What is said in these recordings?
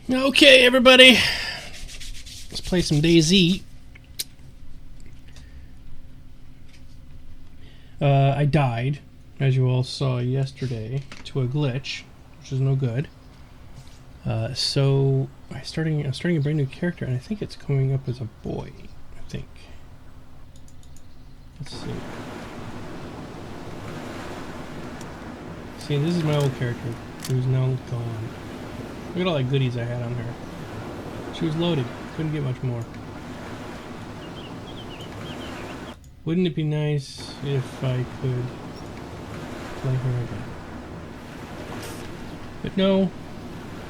Okay, everybody, let's play some DayZ. I died, as you all saw yesterday, to a glitch, which is no good. So I'm starting a brand new character, and I think it's coming up as a boy. I think. Let's see. See, this is my old character, who's now gone. Look at all the goodies I had on her. She was loaded. Couldn't get much more. Wouldn't it be nice if I could play her again? But no.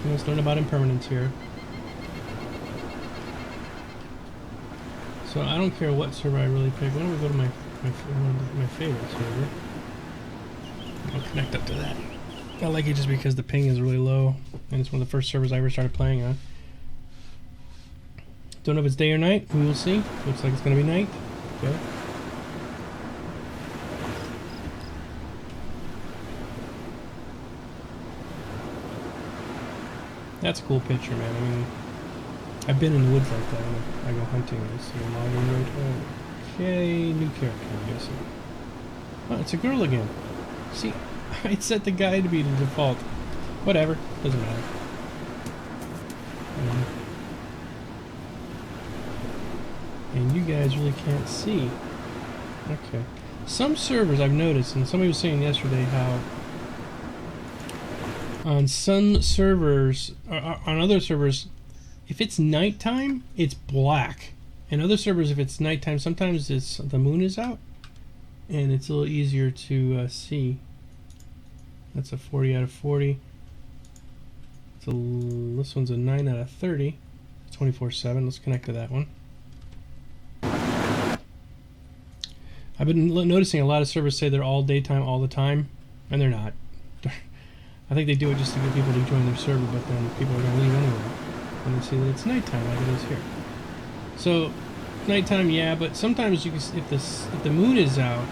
Let's learn about impermanence here. So I don't care what server I really pick. Why don't we go to my favorite server? I'll connect up to that. I like it just because the ping is really low, and it's one of the first servers I ever started playing on. Don't know if it's day or night. We will see. Looks like it's going to be night. Okay. That's a cool picture, man. I mean, I've been in the woods like that when I go hunting. I see a logging road. Okay, new character, I'm guessing. Oh, it's a girl again. See, I set the guy to be the default. Whatever, doesn't matter. And you guys really can't see. Okay. Some servers I've noticed, and somebody was saying yesterday how on some servers, on other servers, if it's nighttime, it's black. And other servers, if it's nighttime, sometimes it's the moon is out, and it's a little easier to see. That's a 40 out of 40. This one's a 9 out of 30. 24/7. Let's connect to that one. I've been noticing a lot of servers say they're all daytime all the time, and they're not. I think they do it just to get people to join their server, but then people are going to leave anyway when they see that it's nighttime like it is here. So, nighttime, yeah, but sometimes you can, if the moon is out,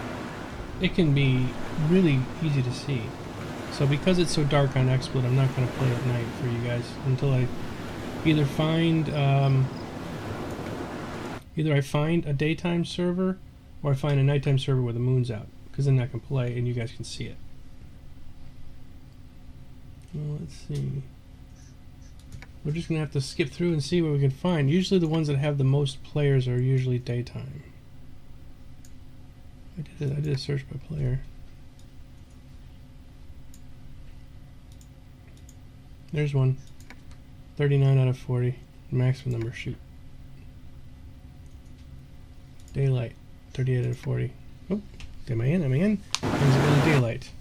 it can be really easy to see. So because it's so dark on XSplit, I'm not going to play at night for you guys until I either find a daytime server or I find a nighttime server where the moon's out, because then I can play and you guys can see it. Well, let's see. We're just going to have to skip through and see what we can find. Usually the ones that have the most players are usually daytime. I did a search by player. There's one. 39 out of 40. Maximum number, shoot. Daylight. 38 out of 40. Oh, am I in? Am I in? Things are in daylight.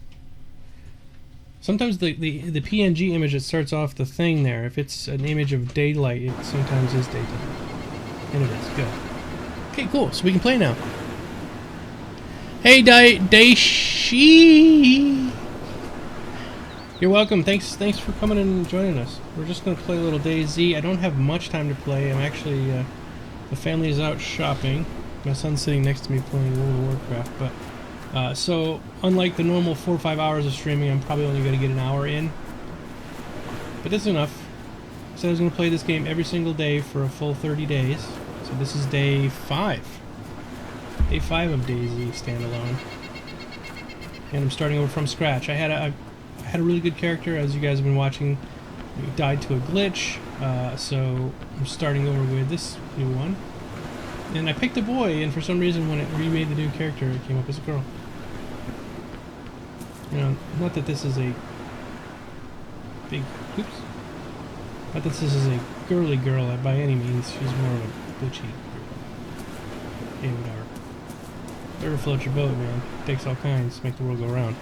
Sometimes the PNG image that starts off the thing there, if it's an image of daylight, it sometimes is daytime. And it is. Good. Okay, cool. So we can play now. Hey, Daishi! You're welcome. Thanks for coming and joining us. We're just going to play a little DayZ. I don't have much time to play. I'm actually, the family is out shopping. My son's sitting next to me playing World of Warcraft, but so, unlike the normal 4 or 5 hours of streaming, I'm probably only going to get an hour in. But that's enough. I said I was going to play this game every single day for a full 30 days. So this is day 5. Day 5 of DayZ standalone. And I'm starting over from scratch. I had a really good character, as you guys have been watching. He died to a glitch, so I'm starting over with this new one. And I picked a boy, and for some reason when it remade the new character, it came up as a girl. You know, not that this is a big... Oops. Not that this is a girly girl by any means. She's more of a butchy girl. Yeah, whatever. Whatever floats your boat, man. It takes all kinds to make the world go round.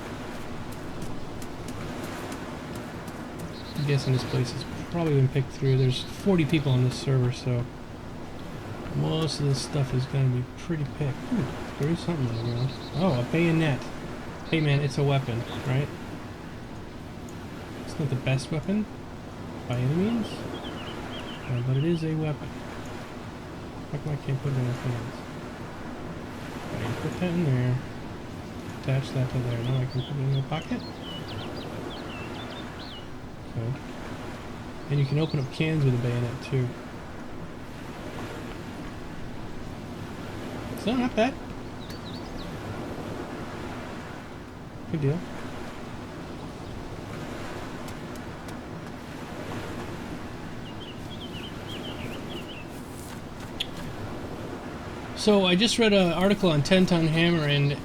I'm guessing this place has probably been picked through. There's 40 people on this server, so most of this stuff is going to be pretty picked. Ooh, there is something on the ground. Oh, a bayonet. Hey man, it's a weapon, right? It's not the best weapon by any means, but it is a weapon. How come I can't put it in my hands? I can put that in there. Attach that to there. Now I can put it in my pocket. Okay. And you can open up cans with a bayonet too. So not bad. Good deal. So I just read an article on 10-ton hammer, and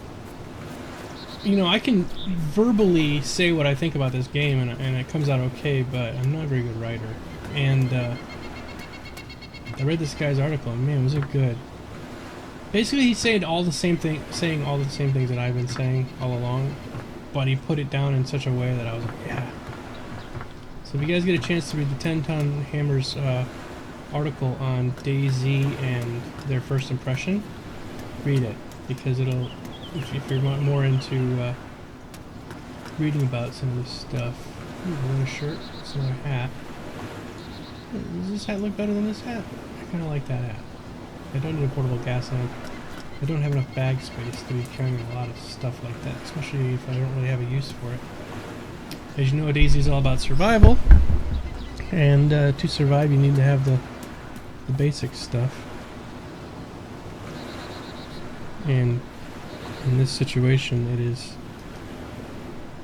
you know, I can verbally say what I think about this game, and it comes out okay, but I'm not a very good writer. And I read this guy's article, and man, was it good. Basically, he's saying all the same things that I've been saying all along, but he put it down in such a way that I was like, yeah. So if you guys get a chance to read the 10-ton hammers article on DayZ and their first impression, read it, because it'll, if you're more into reading about some of this stuff. Ooh, another shirt, it's another hat. Does this hat look better than this hat? I kind of like that hat. I don't need a portable gas lamp. I don't have enough bag space to be carrying a lot of stuff like that, especially if I don't really have a use for it. As you know, DayZ is all about survival, and to survive you need to have the basic stuff. And in this situation, it is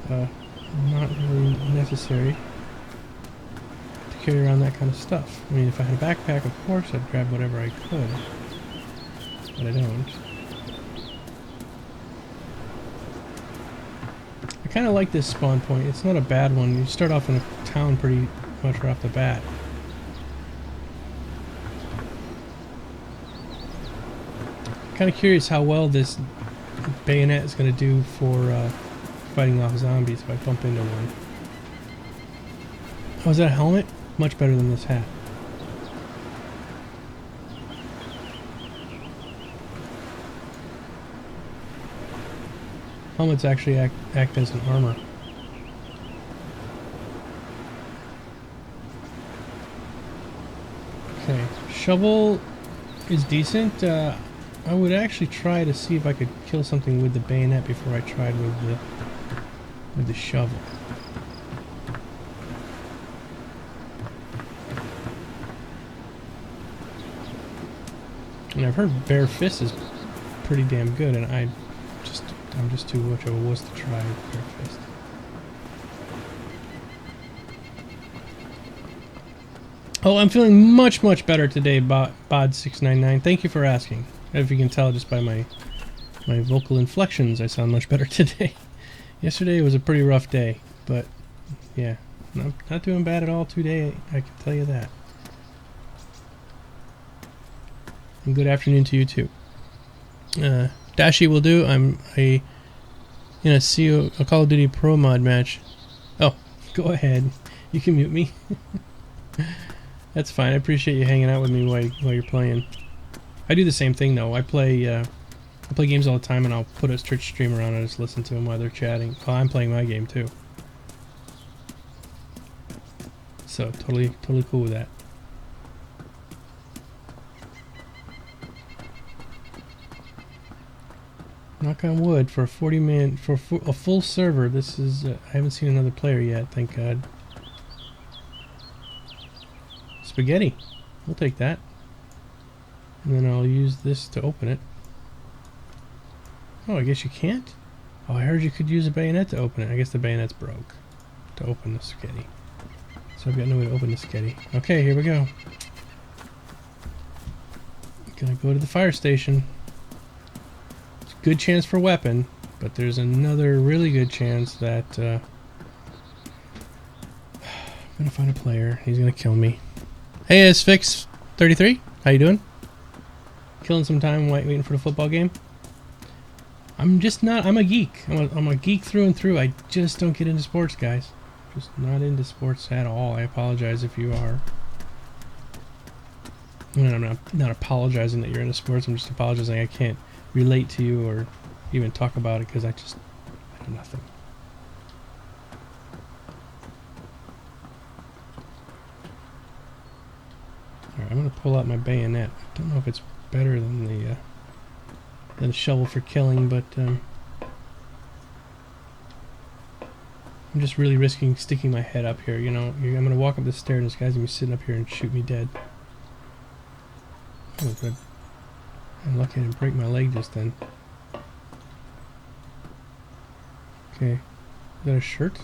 not really necessary to carry around that kind of stuff. I mean, if I had a backpack, of course I'd grab whatever I could, but I don't. I kind of like this spawn point. It's not a bad one. You start off in a town pretty much right off the bat. Kind of curious how well this bayonet is going to do for fighting off zombies if I bump into one. Oh, is that a helmet? Much better than this hat. Helmets actually act as an armor. Okay, shovel is decent. I would actually try to see if I could kill something with the bayonet before I tried with the shovel. And I've heard bare fist is pretty damn good, and I'm just too much of a wuss to try bare fist. Oh, I'm feeling much better today, Bod699. Thank you for asking. If you can tell just by my vocal inflections, I sound much better today. Yesterday was a pretty rough day, but yeah, not doing bad at all today, I can tell you that. And good afternoon to you too. Dashi will do. I'm in a Call of Duty Pro Mod match. Oh, go ahead. You can mute me. That's fine. I appreciate you hanging out with me while you're playing. I do the same thing though. I play games all the time, and I'll put a Twitch streamer on and just listen to them while they're chatting. Well, I'm playing my game too. So totally cool with that. Knock on wood, for a 40-man, for a full server. This is I haven't seen another player yet, thank God. Spaghetti, we'll take that. And then I'll use this to open it. Oh, I guess you can't? Oh, I heard you could use a bayonet to open it. I guess the bayonet's broke to open the spaghetti. So I've got no way to open the spaghetti. Okay, here we go. Gonna go to the fire station. It's a good chance for weapon, but there's another really good chance that I'm gonna find a player. He's gonna kill me. Hey, it's Fix33. How you doing? Killing some time waiting for the football game. I'm a geek. I'm a geek through and through. I just don't get into sports, guys. Just not into sports at all. I apologize if you are. I mean, I'm not apologizing that you're into sports. I'm just apologizing I can't relate to you or even talk about it because I know nothing. Alright, I'm going to pull out my bayonet. I don't know if it's better than the shovel for killing, but I'm just really risking sticking my head up here, you know. I'm gonna walk up the stairs and this guy's gonna be sitting up here and shoot me dead. Oh, good. I'm lucky I didn't break my leg just then. Okay. Is that a shirt?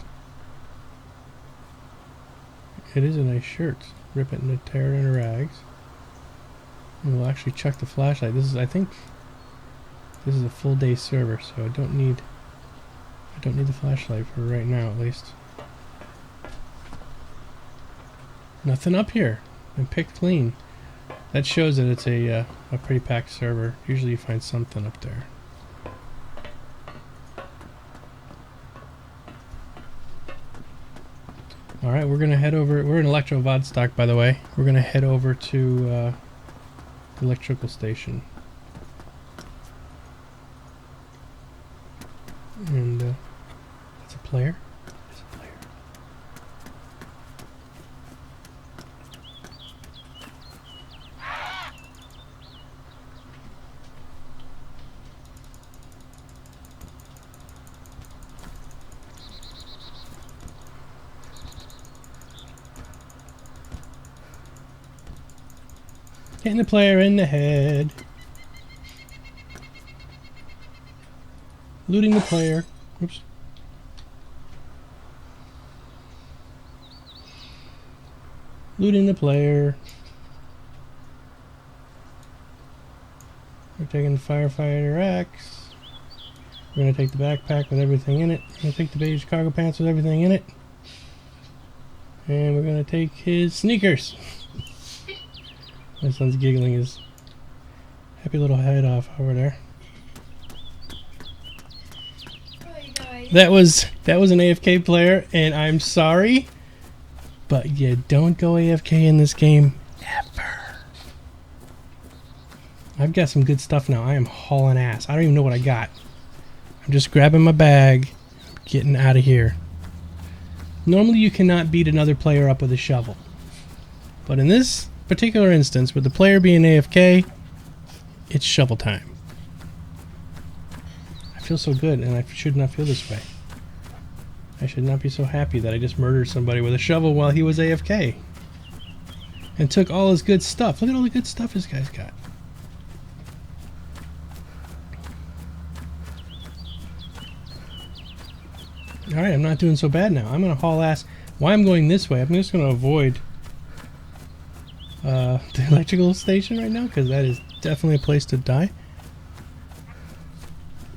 It is a nice shirt. Rip it and tear it into rags. And we'll actually check the flashlight. This is, I think, this is a full day server, so I don't need the flashlight for right now, at least. Nothing up here. Been picked clean. That shows that it's a pretty packed server. Usually you find something up there. Alright, we're gonna head over. We're in Electro Vodstock, by the way. We're gonna head over to the electrical station. And it's a player. It's a player. Hitting the player in the head. Looting the player. Oops. Looting the player. We're taking the firefighter axe. We're going to take the backpack with everything in it. We're going to take the beige cargo pants with everything in it. And we're going to take his sneakers. My son's giggling his happy little head off over there. That was an AFK player, and I'm sorry, but you don't go AFK in this game ever. I've got some good stuff now. I am hauling ass. I don't even know what I got. I'm just grabbing my bag, getting out of here. Normally you cannot beat another player up with a shovel, but in this particular instance, with the player being AFK, it's shovel time. I feel so good, and I should not feel this way. I should not be so happy that I just murdered somebody with a shovel while he was AFK. And took all his good stuff. Look at all the good stuff this guy's got. Alright, I'm not doing so bad now. I'm going to haul ass. Why I'm going this way, I'm just going to avoid the electrical station right now, because that is definitely a place to die.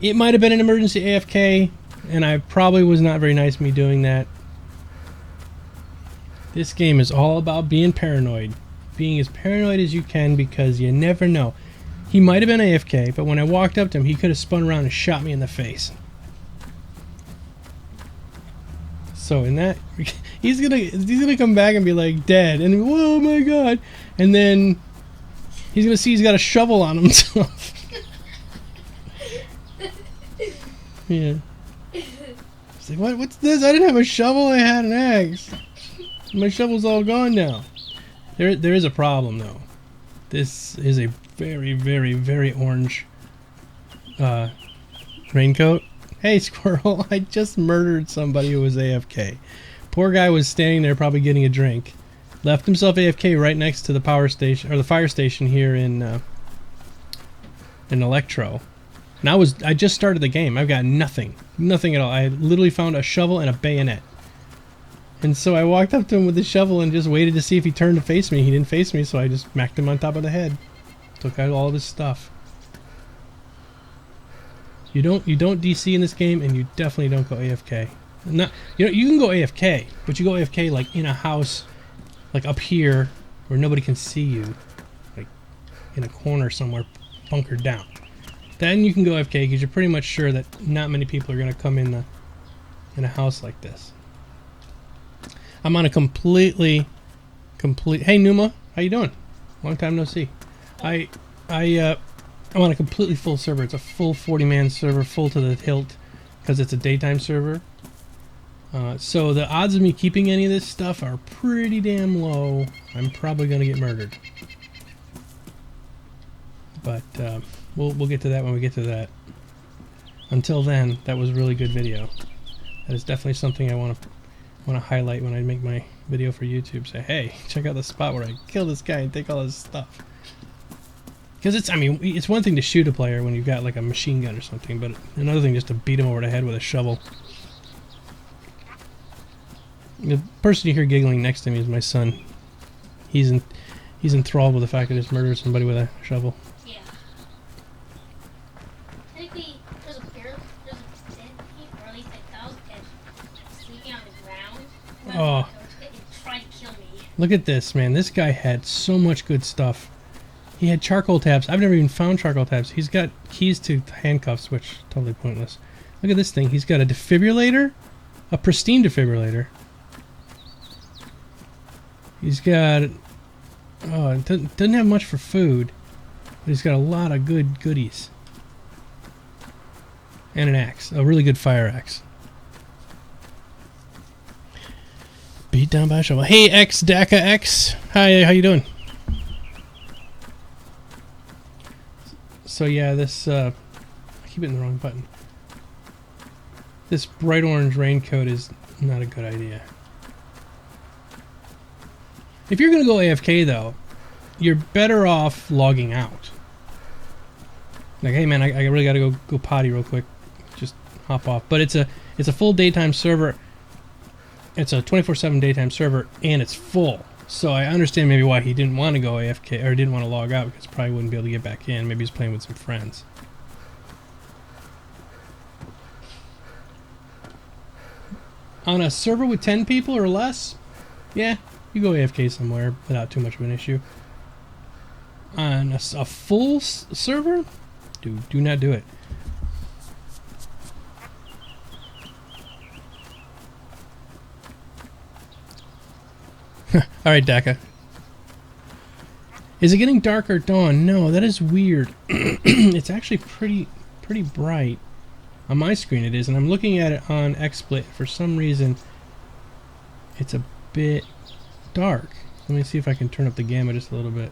It might have been an emergency AFK, and I probably was not very nice me doing that. This game is all about being paranoid. Being as paranoid as you can, because you never know. He might have been AFK, but when I walked up to him, he could have spun around and shot me in the face. So in that, he's gonna come back and be like dead, and oh my god, and then he's gonna see he's got a shovel on himself. Yeah. It's like, what's this? I didn't have a shovel, I had an axe. My shovel's all gone now. There is a problem though. This is a very, very, very orange raincoat. Hey squirrel, I just murdered somebody who was AFK. Poor guy was standing there probably getting a drink. Left himself AFK right next to the power station, or the fire station here in Electro. And I just started the game. I've got nothing. Nothing at all. I literally found a shovel and a bayonet. And so I walked up to him with the shovel and just waited to see if he turned to face me. He didn't face me, so I just smacked him on top of the head. Took out all of his stuff. You don't DC in this game, and you definitely don't go AFK. Not, you can go AFK, but you go AFK like in a house, like up here, where nobody can see you, like in a corner somewhere, bunkered down. Then you can go AFK because you're pretty much sure that not many people are going to come in a house like this. I'm on a complete. Hey Numa, how you doing? Long time no see. I'm on a completely full server. It's a full 40-man server, full to the hilt, because it's a daytime server. So the odds of me keeping any of this stuff are pretty damn low. I'm probably going to get murdered. But we'll get to that when we get to that. Until then, that was a really good video. That is definitely something I want to highlight when I make my video for YouTube. Say, hey, check out the spot where I kill this guy and take all his stuff. Because it's, I mean, it's one thing to shoot a player when you've got like a machine gun or something, but another thing just to beat him over the head with a shovel. The person you hear giggling next to me is my son. He's enthralled with the fact that I just murdered somebody with a shovel. Yeah. Technically, there's a dead pig, or at least a cow's head, sleeping on the ground. Oh. And tried to kill me. Look at this, man. This guy had so much good stuff. He had charcoal tabs. I've never even found charcoal tabs. He's got keys to handcuffs, which totally pointless. Look at this thing. He's got a defibrillator, a pristine defibrillator. He's got, oh, it doesn't have much for food, but he's got a lot of good goodies. And an axe, a really good fire axe. Beat down by a shovel. Hey, X, Daka X. Hi, how you doing? So yeah, this, I keep hitting the wrong button. This bright orange raincoat is not a good idea. If you're going to go AFK though, you're better off logging out. Like, hey man, I really got to go potty real quick. Just hop off. But it's a full daytime server. It's a 24/7 daytime server, and it's full. So I understand maybe why he didn't want to go AFK, or didn't want to log out, because probably wouldn't be able to get back in. Maybe he's playing with some friends. On a server with 10 people or less, yeah, you go AFK somewhere without too much of an issue. On a full server, do not do it. Alright, Daka. Is it getting dark or dawn? No, that is weird. It's actually pretty bright. On my screen it is, and I'm looking at it on XSplit. For some reason, it's a bit dark. Let me see if I can turn up the gamma just a little bit.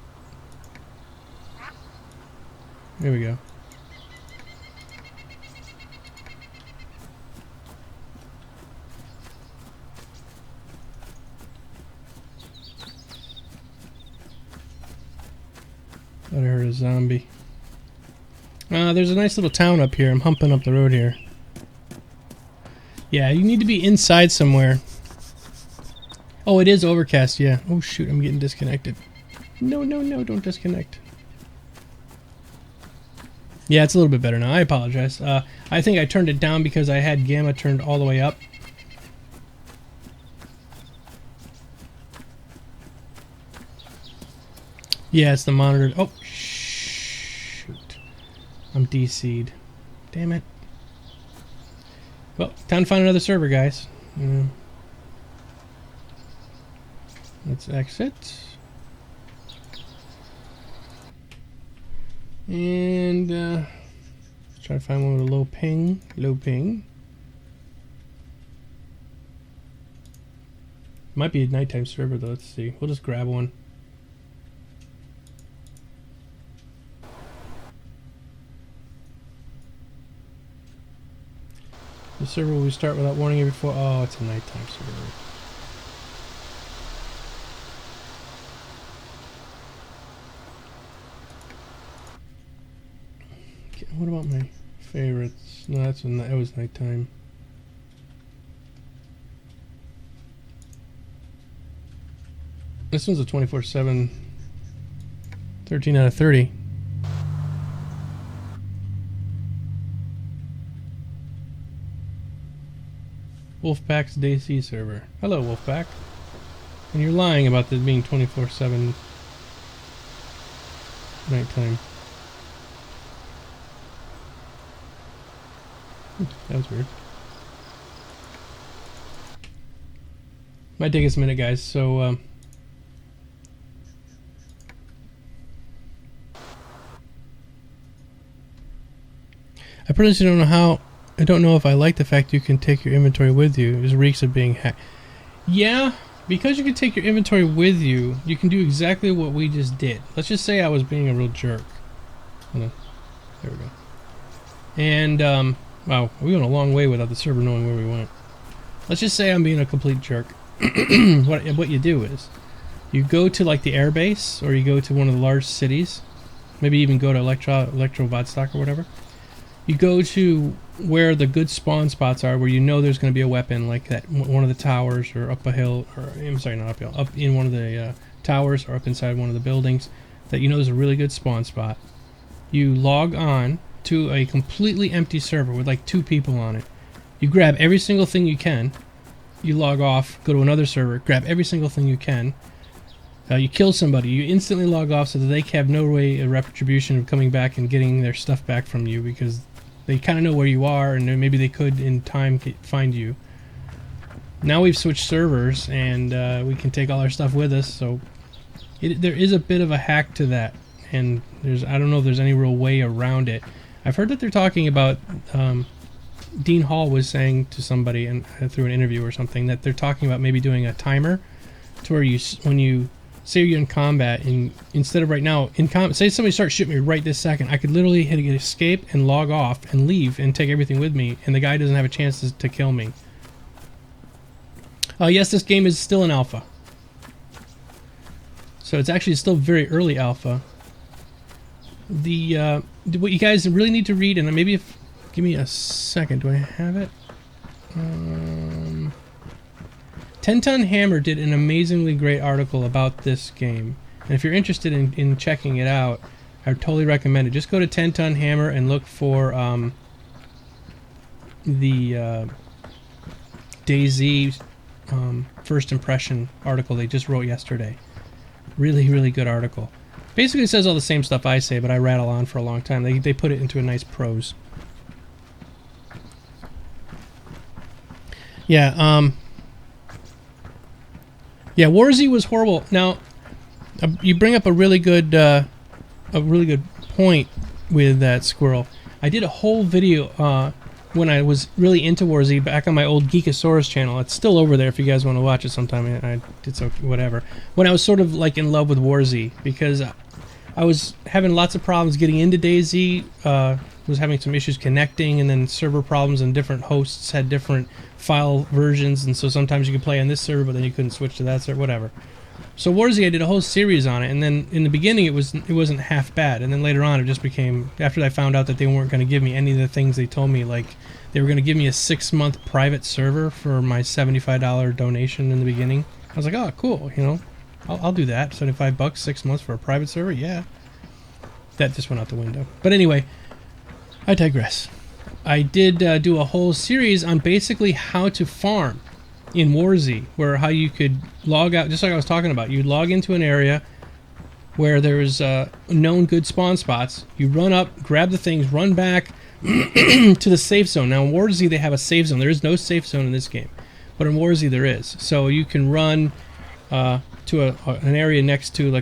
There we go. Thought I heard a zombie. There's a nice little town up here. I'm humping up the road here. Yeah, you need to be inside somewhere. Oh, it is overcast, yeah. Oh shoot, I'm getting disconnected. No, don't disconnect. Yeah, it's a little bit better now. I apologize. I think I turned it down because I had gamma turned all the way up. Yeah, it's the monitor. Oh, shoot. I'm DC'd. Damn it. Well, time to find another server, guys. Let's exit. And let's try to find one with a low ping. Low ping. Might be a nighttime server though. Let's see. We'll just grab one. The server will restart without warning you before. Oh, it's a nighttime server. Okay, what about my favorites? No, that was nighttime. This one's a 24/7, 13 out of 30. Wolfpack's DayZ server. Hello, Wolfpack. And you're lying about this being 24/7 nighttime. That was weird. Might take us a minute, guys. So, I personally don't know how. I don't know if I like the fact you can take your inventory with you. It reeks of being hacked. Yeah, because you can take your inventory with you, you can do exactly what we just did. Let's just say I was being a real jerk. Hold on. There we go. And, wow, we went a long way without the server knowing where we went. let's just say I'm being a complete jerk. What you do is you go to like the air base, or you go to one of the large cities, maybe even go to Electro-Vostok or whatever. You go to where the good spawn spots are, where you know there's going to be a weapon, like that one of the towers, or up a hill, or I'm sorry, not uphill, up in one of the towers, or up inside one of the buildings, that you know there's a really good spawn spot. You log on to a completely empty server with like 2 people on it. You grab every single thing you can. You log off, go to another server, grab every single thing you can. You kill somebody, you instantly log off so that they have no way of retribution of coming back and getting their stuff back from you, because they kind of know where you are, and maybe they could in time find you. Now we've switched servers, and we can take all our stuff with us, so there is a bit of a hack to that, and I don't know if there's any real way around it. I've heard that they're talking about, Dean Hall was saying to somebody and through an interview or something, that they're talking about maybe doing a timer to where when you say you're in combat, and instead of right now in combat, say somebody starts shooting me right this second, I could literally hit escape and log off and leave and take everything with me, and the guy doesn't have a chance to kill me. Yes, this game is still in alpha, so it's actually still very early alpha. What you guys really need to read, and maybe give me a second, do I have it? 10 Ton Hammer did an amazingly great article about this game, and if you're interested in checking it out, I would totally recommend it. Just go to 10 Ton Hammer and look for the DayZ first impression article they just wrote yesterday. Really good article. Basically says all the same stuff I say, but I rattle on for a long time. They put it into a nice prose. Yeah, yeah, Warzy was horrible. Now, you bring up a really good point with that, Squirrel. I did a whole video when I was really into Warzy back on my old Geekosaurus channel. It's still over there if you guys want to watch it sometime. I did so, whatever. When I was sort of like in love with Warzy, because I was having lots of problems getting into DayZ. Was having some issues connecting, and then server problems, and different hosts had different file versions, and so sometimes you could play on this server, but then you couldn't switch to that server, whatever. So Warzy, I did a whole series on it, and then in the beginning it wasn't half bad, and then later on it just became, after I found out that they weren't going to give me any of the things they told me, like they were going to give me a 6-month private server for my $75 donation in the beginning. I was like, oh, cool, you know, I'll do that. $75, 6 months for a private server, yeah. That just went out the window. But anyway, I digress. I did do a whole series on basically how to farm in Warzy, where how you could log out, just like I was talking about. You'd log into an area where there's known good spawn spots. You run up, grab the things, run back to the safe zone. Now in Warzy they have a safe zone. There is no safe zone in this game, but in Warzy there is. So you can run to an area next to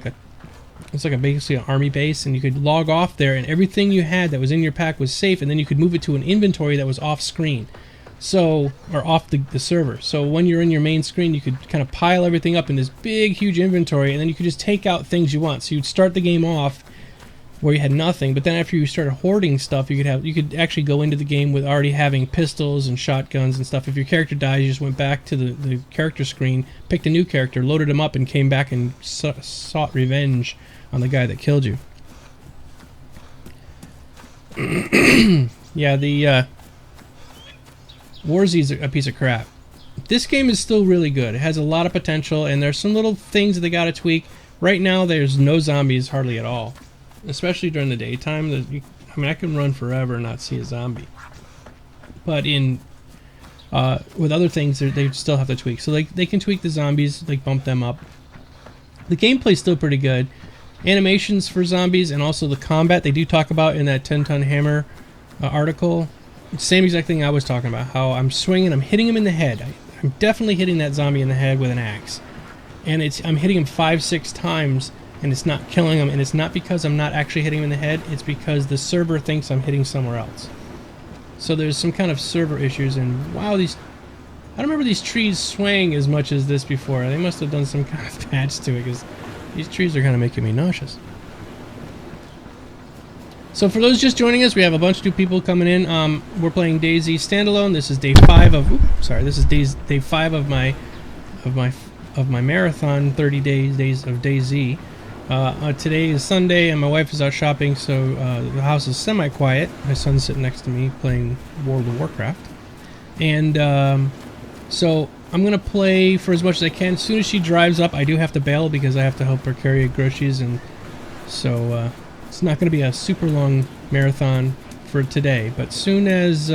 it's like basically an army base, and you could log off there, and everything you had that was in your pack was safe, and then you could move it to an inventory that was off screen, or off the server. So when you're in your main screen, you could kind of pile everything up in this big, huge inventory, and then you could just take out things you want. So you'd start the game off where you had nothing, but then after you started hoarding stuff, you could actually go into the game with already having pistols and shotguns and stuff. If your character dies, you just went back to the character screen, picked a new character, loaded him up, and came back and sought revenge on the guy that killed you. Yeah, the Warzy's a piece of crap. This game is still really good. It has a lot of potential, and there's some little things that they gotta tweak. Right now, there's no zombies hardly at all, especially during the daytime. I can run forever and not see a zombie. But with other things, they still have to tweak. So they can tweak the zombies, like bump them up. The gameplay's still pretty good. Animations for zombies and also the combat they do talk about in that 10 Ton Hammer article. Same exact thing I was talking about. How I'm swinging, I'm hitting him in the head. I'm definitely hitting that zombie in the head with an axe. And I'm hitting him 5-6 times, and it's not killing him. And it's not because I'm not actually hitting him in the head. It's because the server thinks I'm hitting somewhere else. So there's some kind of server issues. And wow, I don't remember these trees swaying as much as this before. They must have done some kind of patch to it, because these trees are kind of making me nauseous. So for those just joining us, we have a bunch of new people coming in. We're playing DayZ Standalone. This is day 5 of. This is day 5 of my marathon. 30 days of DayZ. Today is Sunday, and my wife is out shopping, so the house is semi-quiet. My son's sitting next to me playing World of Warcraft, and so I'm gonna play for as much as I can. As soon as she drives up, I do have to bail because I have to help her carry groceries, and so. It's not going to be a super long marathon for today, but soon as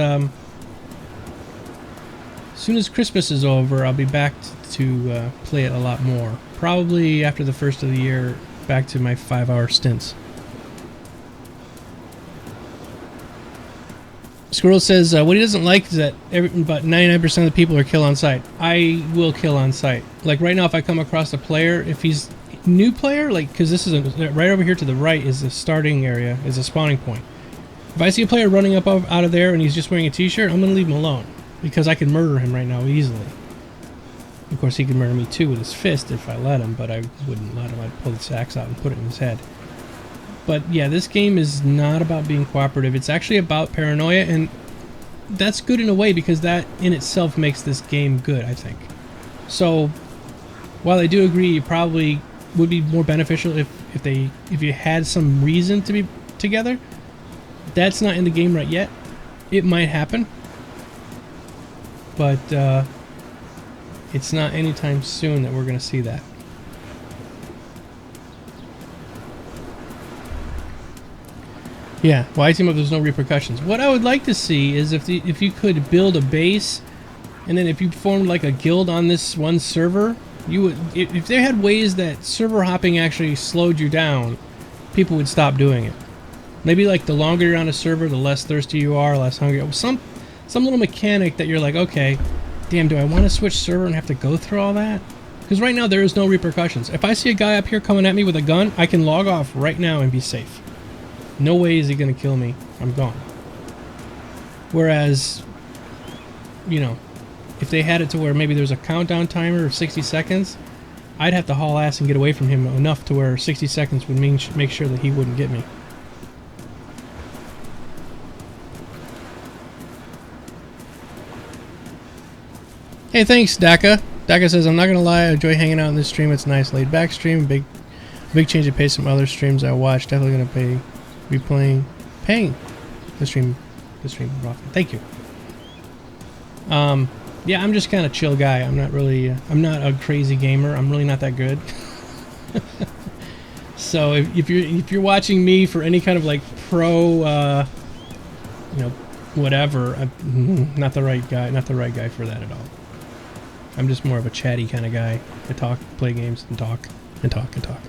Christmas is over, I'll be back to play it a lot more. Probably after the first of the year, back to my 5-hour stints. Squirrel says what he doesn't like is that about 99% of the people are kill on sight. I will kill on sight. Like right now, if I come across a player, if he's new player, like, because this is right over here to the right is the starting area, is a spawning point. If I see a player running up out of there and he's just wearing a t-shirt, I'm gonna leave him alone because I can murder him right now easily. Of course, he could murder me too with his fist if I let him, but I wouldn't let him. I'd pull the axe out and put it in his head. But yeah, this game is not about being cooperative. It's actually about paranoia, and that's good in a way because that in itself makes this game good, I think. So while I do agree, you probably would be more beneficial if you had some reason to be together. That's not in the game right yet. It might happen, but it's not anytime soon that we're going to see that. Yeah, why team up? There's no repercussions. What I would like to see is if you could build a base, and then if you formed like a guild on this one server. You would, if they had ways that server hopping actually slowed you down, people would stop doing it. Maybe like the longer you're on a server, the less thirsty you are, less hungry. Some little mechanic that you're like, okay, damn, do I want to switch server and have to go through all that? Because right now there is no repercussions. If I see a guy up here coming at me with a gun, I can log off right now and be safe. No way is he gonna kill me. I'm gone. Whereas, you know, if they had it to where maybe there's a countdown timer of 60 seconds, I'd have to haul ass and get away from him enough to where 60 seconds would make sure that he wouldn't get me. Hey, thanks, Daka. Daka says, I'm not going to lie, I enjoy hanging out in this stream. It's a nice laid-back stream. Big change of pace from other streams I watch. Definitely going to be paying the stream more often. Thank you. Yeah, I'm just kind of chill guy. I'm not really, I'm not a crazy gamer. I'm really not that good. So if you're watching me for any kind of like pro, you know, whatever, I'm not the right guy. Not the right guy for that at all. I'm just more of a chatty kind of guy. I talk, play games, and talk, and talk, and talk.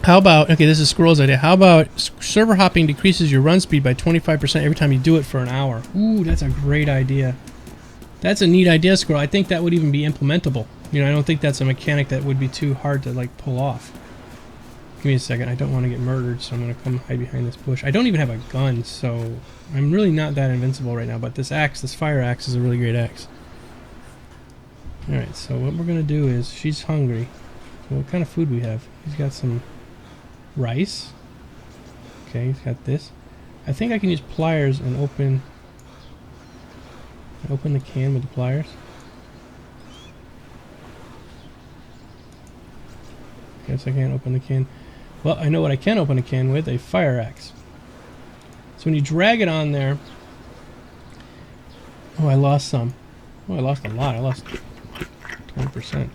How about, okay, this is Squirrel's idea. How about server hopping decreases your run speed by 25% every time you do it for an hour? Ooh, that's a great idea. That's a neat idea, Squirrel. I think that would even be implementable. You know, I don't think that's a mechanic that would be too hard to, like, pull off. Give me a second. I don't want to get murdered, so I'm going to come hide behind this bush. I don't even have a gun, so I'm really not that invincible right now, but this axe, this fire axe, is a really great axe. Alright, so what we're going to do is, she's hungry. So what kind of food we have? He's got some rice. Okay, he's got this. I think I can use pliers and open the can with the pliers. Guess I can't open the can. Well, I know what I can open a can with, a fire axe. So when you drag it on there... Oh, I lost some. Oh, I lost a lot. I lost 20%.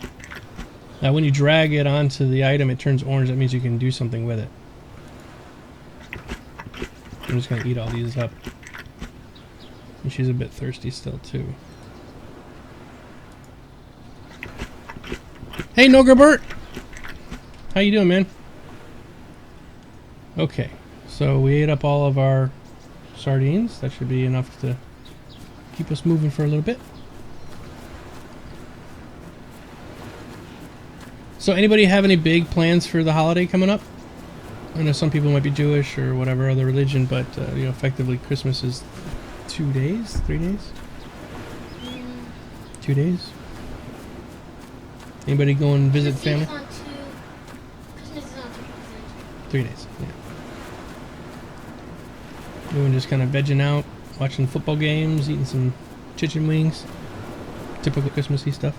Now when you drag it onto the item, it turns orange. That means you can do something with it. I'm just going to eat all these up. And she's a bit thirsty still, too. Hey, Nogabert! How you doing, man? Okay, so we ate up all of our sardines. That should be enough to keep us moving for a little bit. So anybody have any big plans for the holiday coming up? I know some people might be Jewish or whatever other religion, but you know, effectively Christmas is 2 days, 3 days? 2 days? Anybody go and visit family? Christmas is on 3 days, yeah. Everyone just kind of vegging out, watching football games, eating some chicken wings. Typical Christmassy stuff.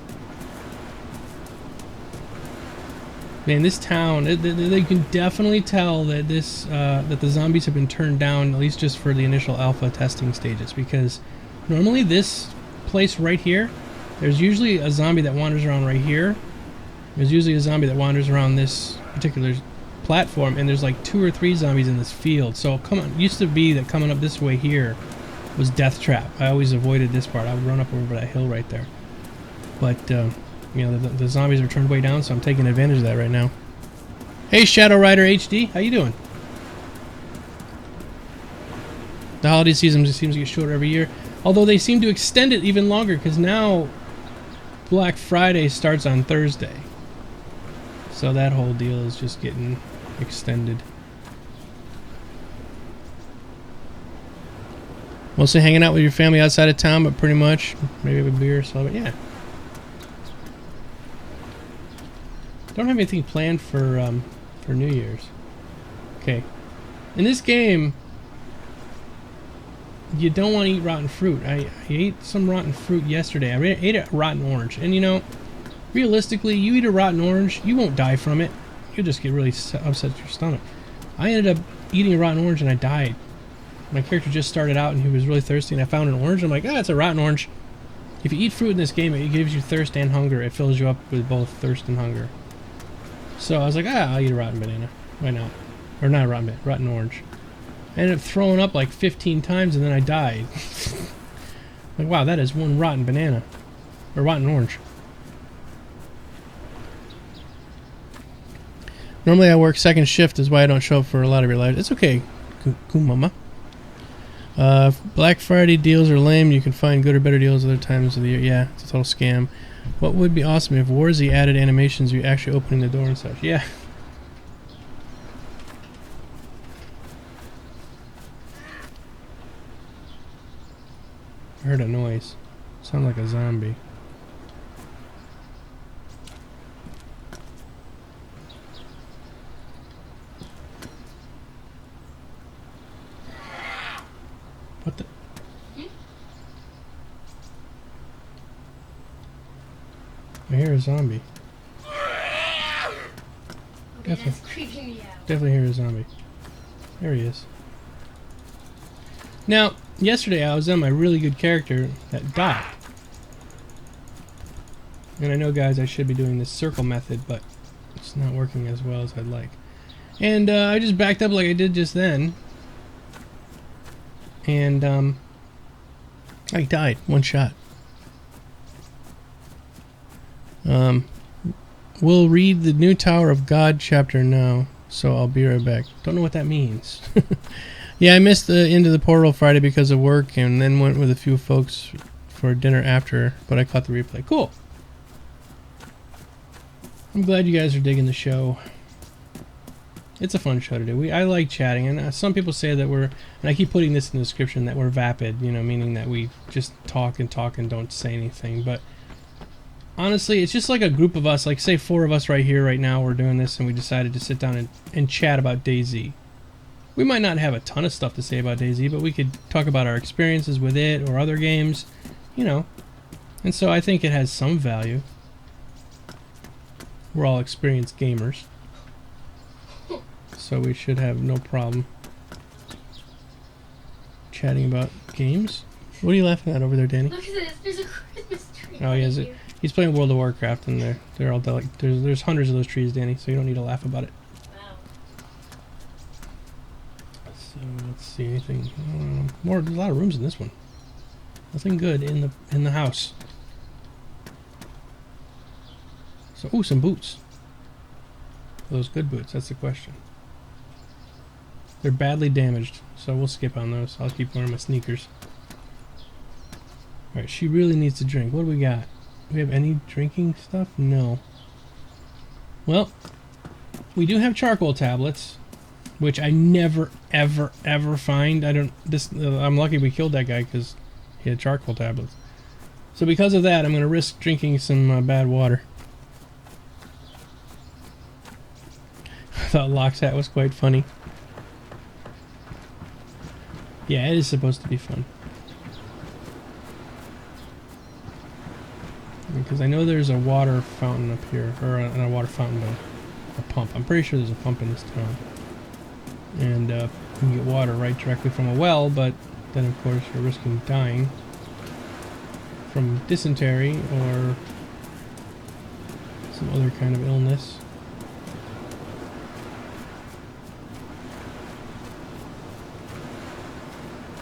Man, this town, they can definitely tell that that the zombies have been turned down, at least just for the initial alpha testing stages, because normally this place right here, there's usually a zombie that wanders around right here. There's usually a zombie that wanders around this particular platform, and there's like 2 or 3 zombies in this field. So used to be that coming up this way here was death trap. I always avoided this part. I would run up over that hill right there. But you know, the zombies are turned way down, so I'm taking advantage of that right now. Hey, Shadow Rider HD, how you doing? The holiday season just seems to get shorter every year, although they seem to extend it even longer, because now Black Friday starts on Thursday. So that whole deal is just getting extended. Mostly hanging out with your family outside of town, but pretty much maybe have a beer or something. Yeah. Don't have anything planned for New Year's. Okay. In this game, you don't want to eat rotten fruit. I ate some rotten fruit yesterday. I ate a rotten orange, and you know, realistically, you eat a rotten orange, you won't die from it. You'll just get really upset with your stomach. I ended up eating a rotten orange and I died. My character just started out and he was really thirsty, and I found an orange. I'm like, it's a rotten orange. If you eat fruit in this game, it gives you thirst and hunger. It fills you up with both thirst and hunger. So I was like, I'll eat a rotten banana. Why not? Or not a rotten banana, rotten orange. I ended up throwing up like 15 times and then I died. Like, wow, that is one rotten banana. Or rotten orange. Normally I work second shift, is why I don't show up for a lot of your lives. It's okay, Kumama. Black Friday deals are lame. You can find good or better deals other times of the year. Yeah, it's a total scam. What would be awesome if Warzy added animations of you actually opening the door and such? Yeah. I heard a noise. Sounded like a zombie. What the? I hear a zombie. Okay, that's creeping me out. Definitely hear a zombie. There he is. Now, yesterday I was on my really good character that died. And I know, guys, I should be doing this circle method, but it's not working as well as I'd like. And I just backed up like I did just then. And I died. One shot. We'll read the new Tower of God chapter now, so I'll be right back. Don't know what that means. Yeah, I missed the end of the portal Friday because of work, and then went with a few folks for dinner after, but I caught the replay. Cool. I'm glad you guys are digging the show. It's a fun show to do. I like chatting, and some people say that we're, and I keep putting this in the description, that we're vapid, you know, meaning that we just talk and don't say anything, but honestly, it's just like a group of us, like say 4 of us right here, right now, we're doing this, and we decided to sit down and chat about DayZ. We might not have a ton of stuff to say about DayZ, but we could talk about our experiences with it or other games, you know, and so I think it has some value. We're all experienced gamers, so we should have no problem chatting about games. What are you laughing at over there, Danny? Look at this. There's a Christmas tree. Oh, yeah, he's playing World of Warcraft, and they're all like there's hundreds of those trees, Danny. So you don't need to laugh about it. Wow. So let's see anything more. There's a lot of rooms in this one. Nothing good in the house. So some boots. Are those good boots? That's the question. They're badly damaged, so we'll skip on those. I'll keep wearing my sneakers. Alright, she really needs to drink. What do we got? Do we have any drinking stuff? No. Well, we do have charcoal tablets, which I never, ever, ever find. I'm lucky we killed that guy because he had charcoal tablets. So because of that, I'm going to risk drinking some bad water. I thought Locke's hat was quite funny. Yeah, it is supposed to be fun. Because I know there's a water fountain up here, or not a water fountain, but a pump. I'm pretty sure there's a pump in this town. And you can get water right directly from a well, but then of course you're risking dying from dysentery or some other kind of illness.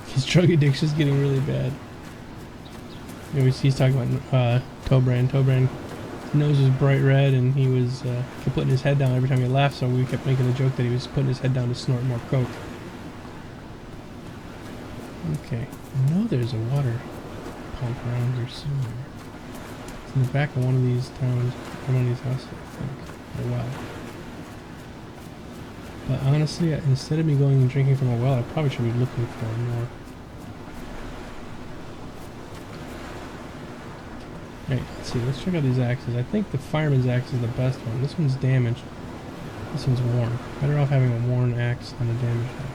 His drug addiction is getting really bad. You know, he's talking about Tobran. Tobran's nose was bright red, and he was kept putting his head down every time he laughed, so we kept making the joke that he was putting his head down to snort more coke. Okay, I know there's a water pump around here somewhere. It's in the back of one of these towns, or one of these houses, I think. A well. But honestly, instead of me going and drinking from a well, I probably should be looking for more. Alright, let's see, let's check out these axes. I think the fireman's axe is the best one. This one's damaged. This one's worn. Better off having a worn axe than a damaged axe.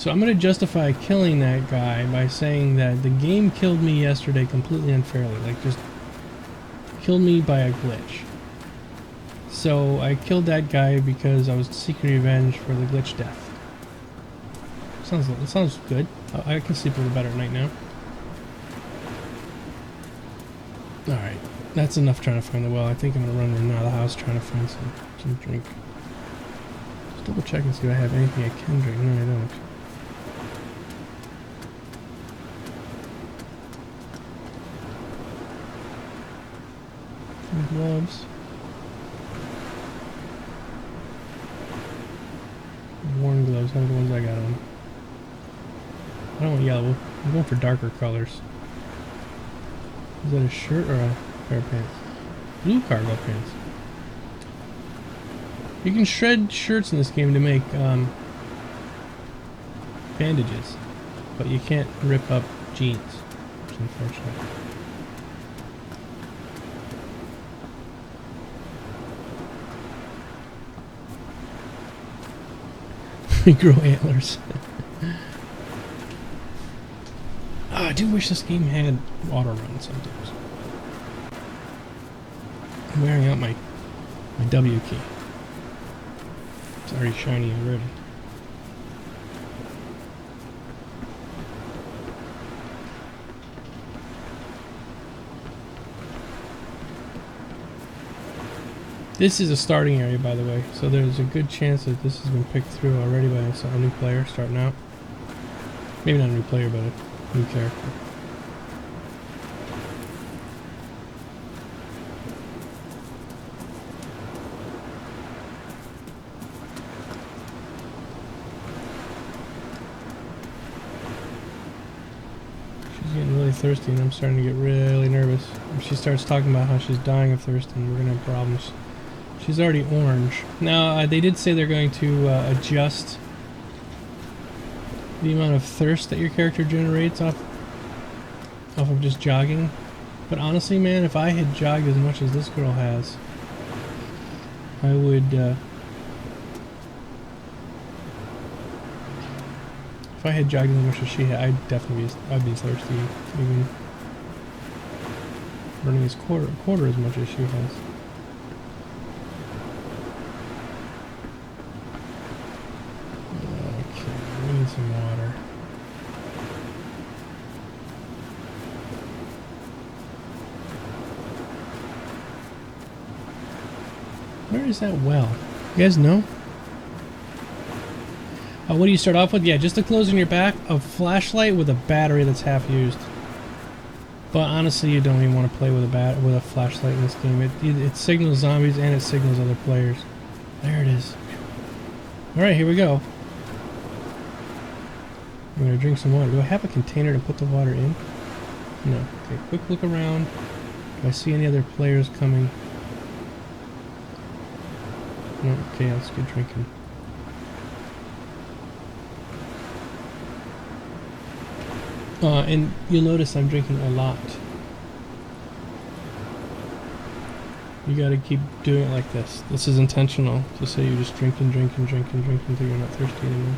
So I'm going to justify killing that guy by saying that the game killed me yesterday completely unfairly. Like, just killed me by a glitch. So I killed that guy because I was seeking revenge for the glitch death. Sounds good. I can sleep a little better at night now. Alright, that's enough trying to find the well. I think I'm going to run around the house trying to find some drink. Just double check and see if I have anything I can drink. No, I don't. Some gloves. Worn gloves. How are the ones I got on? I don't want yellow. I'm going for darker colors. Is that a shirt or a pair of pants? Blue cargo pants. You can shred shirts in this game to make bandages, but you can't rip up jeans, which is unfortunate. We grow antlers. I do wish this game had auto run sometimes. I'm wearing out my W key. It's already shiny already. This is a starting area, by the way, so there's a good chance that this has been picked through already by a new player starting out. Maybe not a new player, but a new character. She's getting really thirsty, and I'm starting to get really nervous. If she starts talking about how she's dying of thirst, and we're gonna have problems. She's already orange. Now, they did say they're going to adjust the amount of thirst that your character generates off of just jogging. But honestly, man, if I had jogged as much as this girl has, I would... if I had jogged as much as she had, I'd be thirsty, even running as quarter as much as she has. Some water. Where is that well? You guys know? What do you start off with? Yeah, just to close on your back, a flashlight with a battery that's half used. But honestly, you don't even want to play with a flashlight in this game. It signals zombies and it signals other players. There it is. All right, here we go. I'm gonna drink some water. Do I have a container to put the water in? No. Okay, quick look around. Do I see any other players coming? No, okay, let's get drinking. And you'll notice I'm drinking a lot. You gotta keep doing it like this. This is intentional. To say you just drink and drink and drink and drink until you're not thirsty anymore.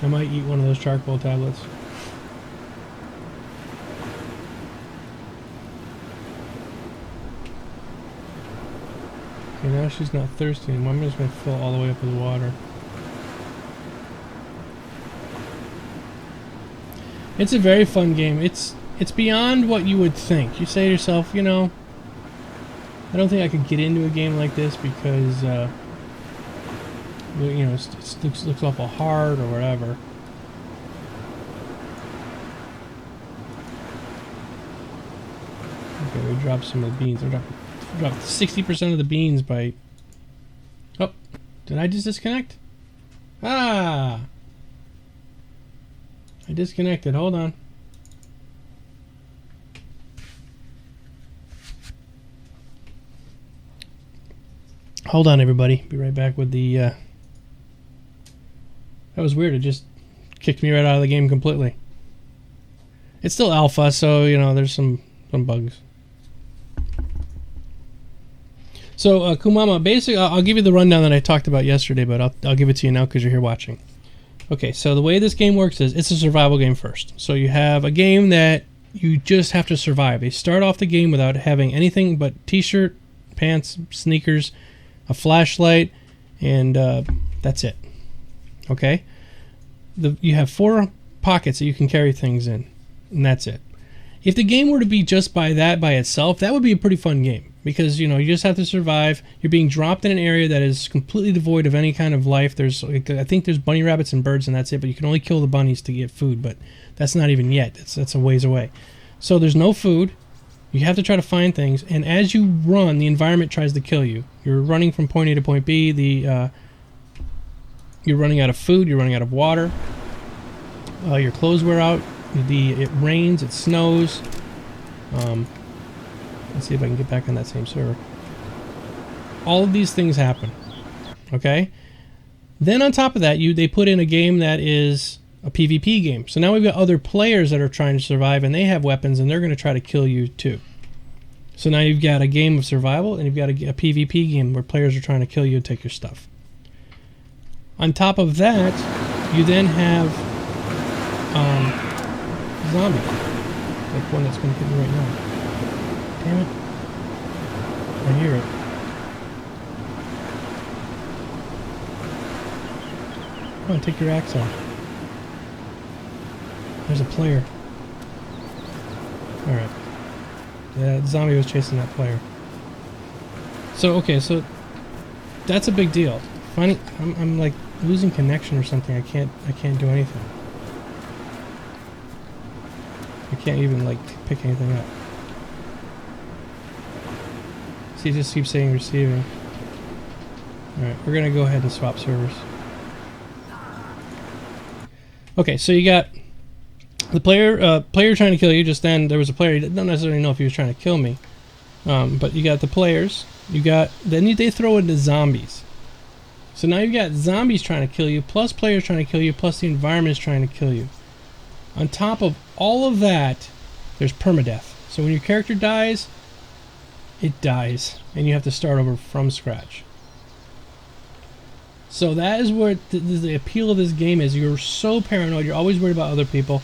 I might eat one of those charcoal tablets. Okay, now she's not thirsty anymore. I'm just gonna fill all the way up with water. It's a very fun game. It's beyond what you would think. You say to yourself, you know, I don't think I could get into a game like this because, you know, it looks awful hard or whatever. Okay, we dropped some of the beans. We dropped 60% of the beans by... Oh, did I just disconnect? Ah! I disconnected. Hold on. Hold on, everybody. Be right back with the... That was weird. It just kicked me right out of the game completely. It's still alpha, so, you know, there's some bugs. So, Kumama, basically, I'll give you the rundown that I talked about yesterday, but I'll give it to you now because you're here watching. Okay, so the way this game works is it's a survival game first. So you have a game that you just have to survive. They start off the game without having anything but t-shirt, pants, sneakers, a flashlight, and that's it. Okay? You have 4 pockets that you can carry things in, and that's it. If the game were to be just by itself, that would be a pretty fun game. Because, you know, you just have to survive. You're being dropped in an area that is completely devoid of any kind of life. There's, like, I think there's bunny rabbits and birds, and that's it. But you can only kill the bunnies to get food. But that's not even yet. That's a ways away. So there's no food. You have to try to find things. And as you run, the environment tries to kill you. You're running from point A to point B. You're running out of food. You're running out of water. Your clothes wear out. It rains. It snows. Let's see if I can get back on that same server. All of these things happen. Okay? Then on top of that, they put in a game that is a PvP game. So now we've got other players that are trying to survive, and they have weapons, and they're going to try to kill you too. So now you've got a game of survival, and you've got a PvP game where players are trying to kill you and take your stuff. On top of that, you then have zombies. Like one that's going to hit me right now. Damn it. I hear it. Come on, take your axe off. There's a player. Alright. Yeah, the zombie was chasing that player. So, okay, so that's a big deal. I'm like losing connection or something. I can't do anything. I can't even like pick anything up. See, it just keeps saying receiving. Alright, we're gonna go ahead and swap servers. Okay, so you got the player trying to kill you. Just then, there was a player. You don't necessarily know if he was trying to kill me, but you got the players. Then they throw in the zombies. So now you've got zombies trying to kill you, plus players trying to kill you, plus the environment is trying to kill you. On top of all of that, there's permadeath. So when your character dies, it dies, and you have to start over from scratch. So that is where the appeal of this game is. You're so paranoid. You're always worried about other people.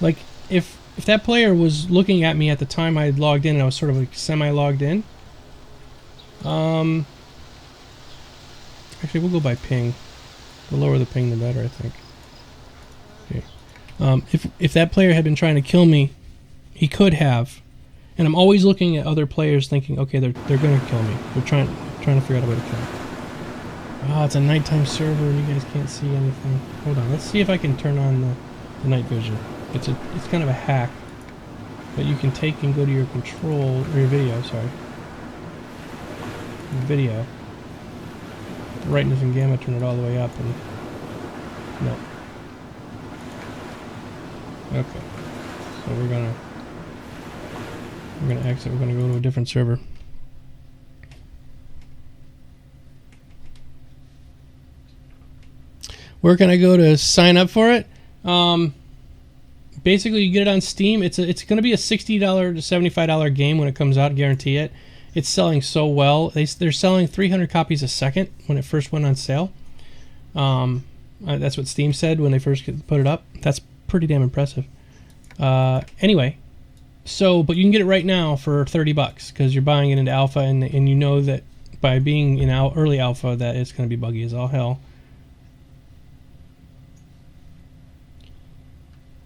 Like, if that player was looking at me at the time I had logged in, and I was sort of like semi-logged in. Actually, we'll go by ping. The lower the ping, the better, I think. Okay. If that player had been trying to kill me, he could have. And I'm always looking at other players thinking, okay, they're going to kill me. They're trying to figure out a way to kill me. Ah, it's a nighttime server and you guys can't see anything. Hold on, let's see if I can turn on the night vision. It's kind of a hack that you can take and go to your control, or your video, sorry. Your video. The brightness and gamma, turn it all the way up and... No. Okay. So we're gonna exit, we're gonna go to a different server. Where can I go to sign up for it? basically you get it on Steam. It's going to be a $60 to $75 game when it comes out. Guarantee it. It's selling so well. They're selling 300 copies a second when it first went on sale. That's what Steam said when they first put it up. That's pretty damn impressive. Anyway, but you can get it right now for $30 because you're buying it into alpha, and you know that by being in early alpha that it's going to be buggy as all hell.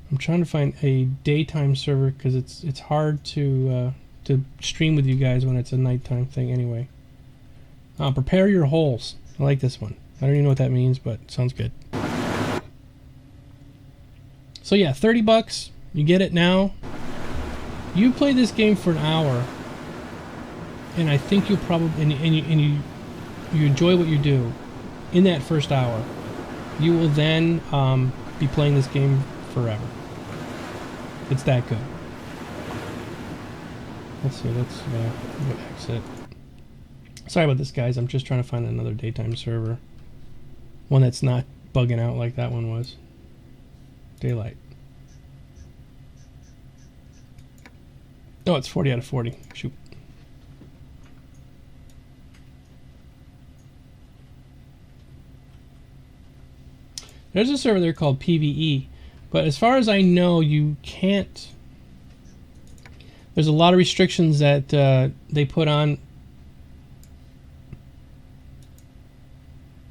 I'm trying to find a daytime server because it's hard to stream with you guys when it's a nighttime thing anyway. Prepare your holes. I like this one. I don't even know what that means, but it sounds good. So yeah, $30. You get it now. You play this game for an hour, and I think you'll probably you enjoy what you do in that first hour. You will then be playing this game forever. It's that good. Let's see. Let's go exit. Sorry about this, guys. I'm just trying to find another daytime server. One that's not bugging out like that one was. Daylight. Oh, it's 40 out of 40. Shoot. There's a server there called PvE, but as far as I know, you can't. There's a lot of restrictions that they put on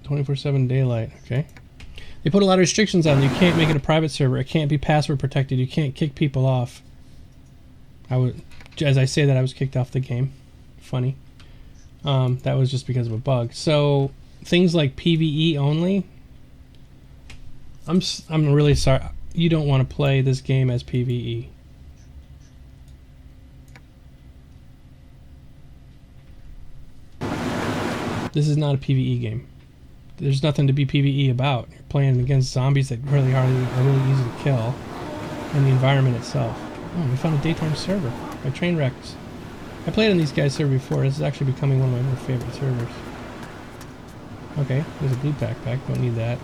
24/7 daylight. Okay. They put a lot of restrictions on. You can't make it a private server. It can't be password protected. You can't kick people off. As I say that, I was kicked off the game. Funny. That was just because of a bug. So things like PvE only. I'm really sorry. You don't want to play this game as PvE. This is not a PvE game. There's nothing to be PvE about. You're playing against zombies that really are really easy to kill, and the environment itself. Oh, we found a daytime server by train wrecks. I played on these guys' server before. This is actually becoming one of my more favorite servers. Okay, there's a blue backpack. Don't need that.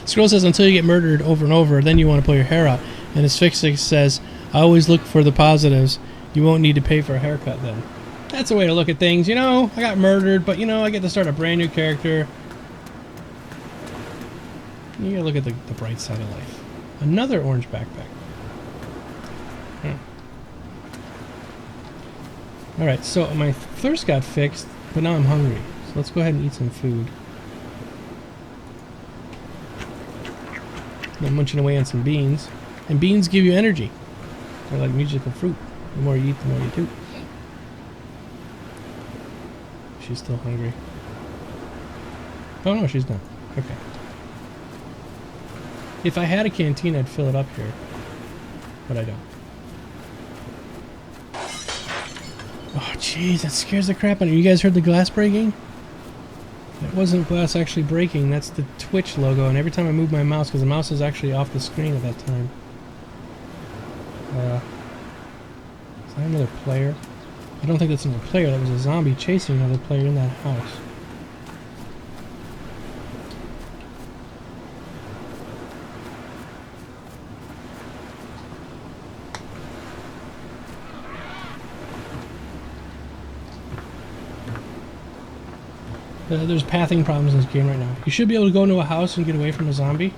Scroll says, until you get murdered over and over, then you want to pull your hair out. And Asphyxia says, I always look for the positives. You won't need to pay for a haircut then. That's a way to look at things. You know, I got murdered, but you know, I get to start a brand new character. You gotta look at the bright side of life. Another orange backpack. Alright, so my thirst got fixed, but now I'm hungry. So let's go ahead and eat some food. I'm munching away on some beans. And beans give you energy. They're like musical fruit. The more you eat, the more you do. She's still hungry. Oh no, she's not. Okay. If I had a canteen, I'd fill it up here. But I don't. Oh jeez, that scares the crap out of me. You guys heard the glass breaking? That wasn't glass actually breaking. That's the Twitch logo. And every time I move my mouse, because the mouse is actually off the screen at that time. Is that another player? I don't think that's another player. That was a zombie chasing another player in that house. There's pathing problems in this game right now. You should be able to go into a house and get away from a zombie.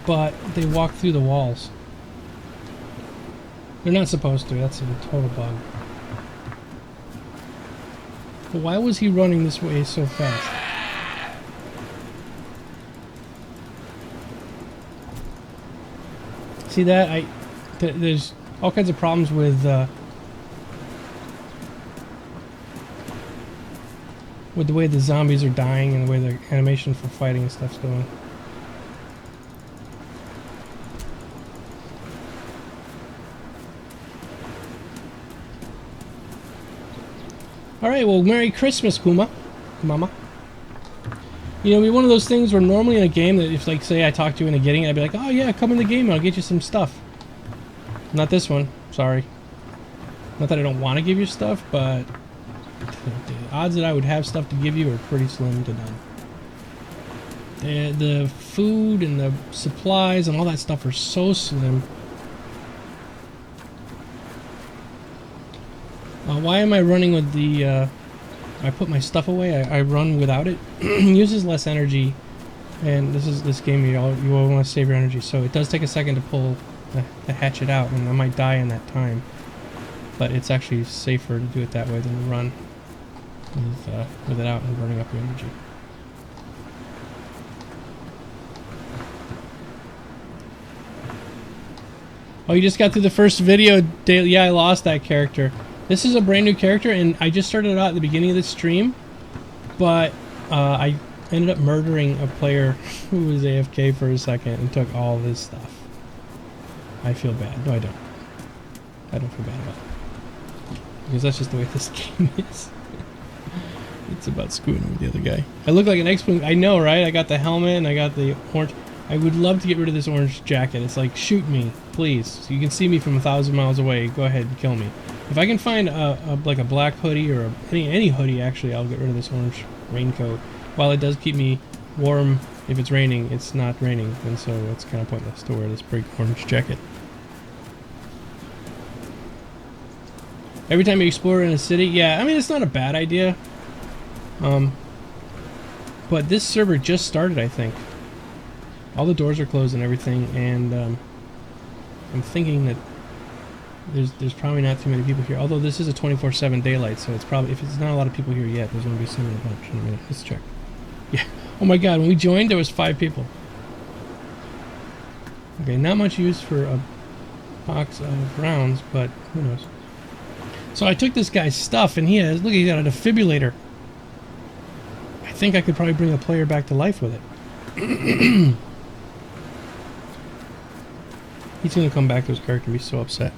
But they walk through the walls. They're not supposed to. That's a total bug. But why was he running this way so fast? See that? There's all kinds of problems with the way the zombies are dying and the way the animation for fighting and stuff's going. Alright, well, Merry Christmas, Mama. You know, it'd be one of those things where normally in a game that if, like, say I talked to you in the beginning, I'd be like, oh yeah, come in the game and I'll get you some stuff. Not this one. Sorry. Not that I don't want to give you stuff, but the odds that I would have stuff to give you are pretty slim to none. The food and the supplies and all that stuff are so slim. Why am I running with the... I put my stuff away. I run without it. Uses less energy. And this game, you all want to save your energy. So it does take a second to pull the hatchet out. And I might die in that time. But it's actually safer to do it that way than to run with it out and burning up your energy. Oh, you just got through the first video. Yeah, I lost that character. This is a brand new character, and I just started out at the beginning of the stream, but I ended up murdering a player who was AFK for a second and took all of his stuff. I feel bad. No, I don't. I don't feel bad at all. Because that's just the way this game is. It's about screwing over the other guy. I look like an X-Wing. I know, right? I got the helmet and I got the orange... I would love to get rid of this orange jacket. It's like, shoot me, please. So you can see me from 1,000 miles away. Go ahead and kill me. If I can find like a black hoodie or any hoodie, actually, I'll get rid of this orange raincoat. While it does keep me warm if it's raining, it's not raining, and so it's kind of pointless to wear this bright orange jacket. Every time you explore in a city, yeah, I mean, it's not a bad idea. But this server just started, I think. All the doors are closed and everything, and I'm thinking that there's probably not too many people here. Although this is a 24/7 daylight, so it's probably, if it's not a lot of people here yet, there's going to be soon a bunch in a minute. Let's check. Yeah. Oh my God! When we joined, there was 5 people. Okay, not much use for a box of rounds, but who knows? So I took this guy's stuff, and he's got a defibrillator. I think I could probably bring a player back to life with it. He's going to come back to his character and be so upset.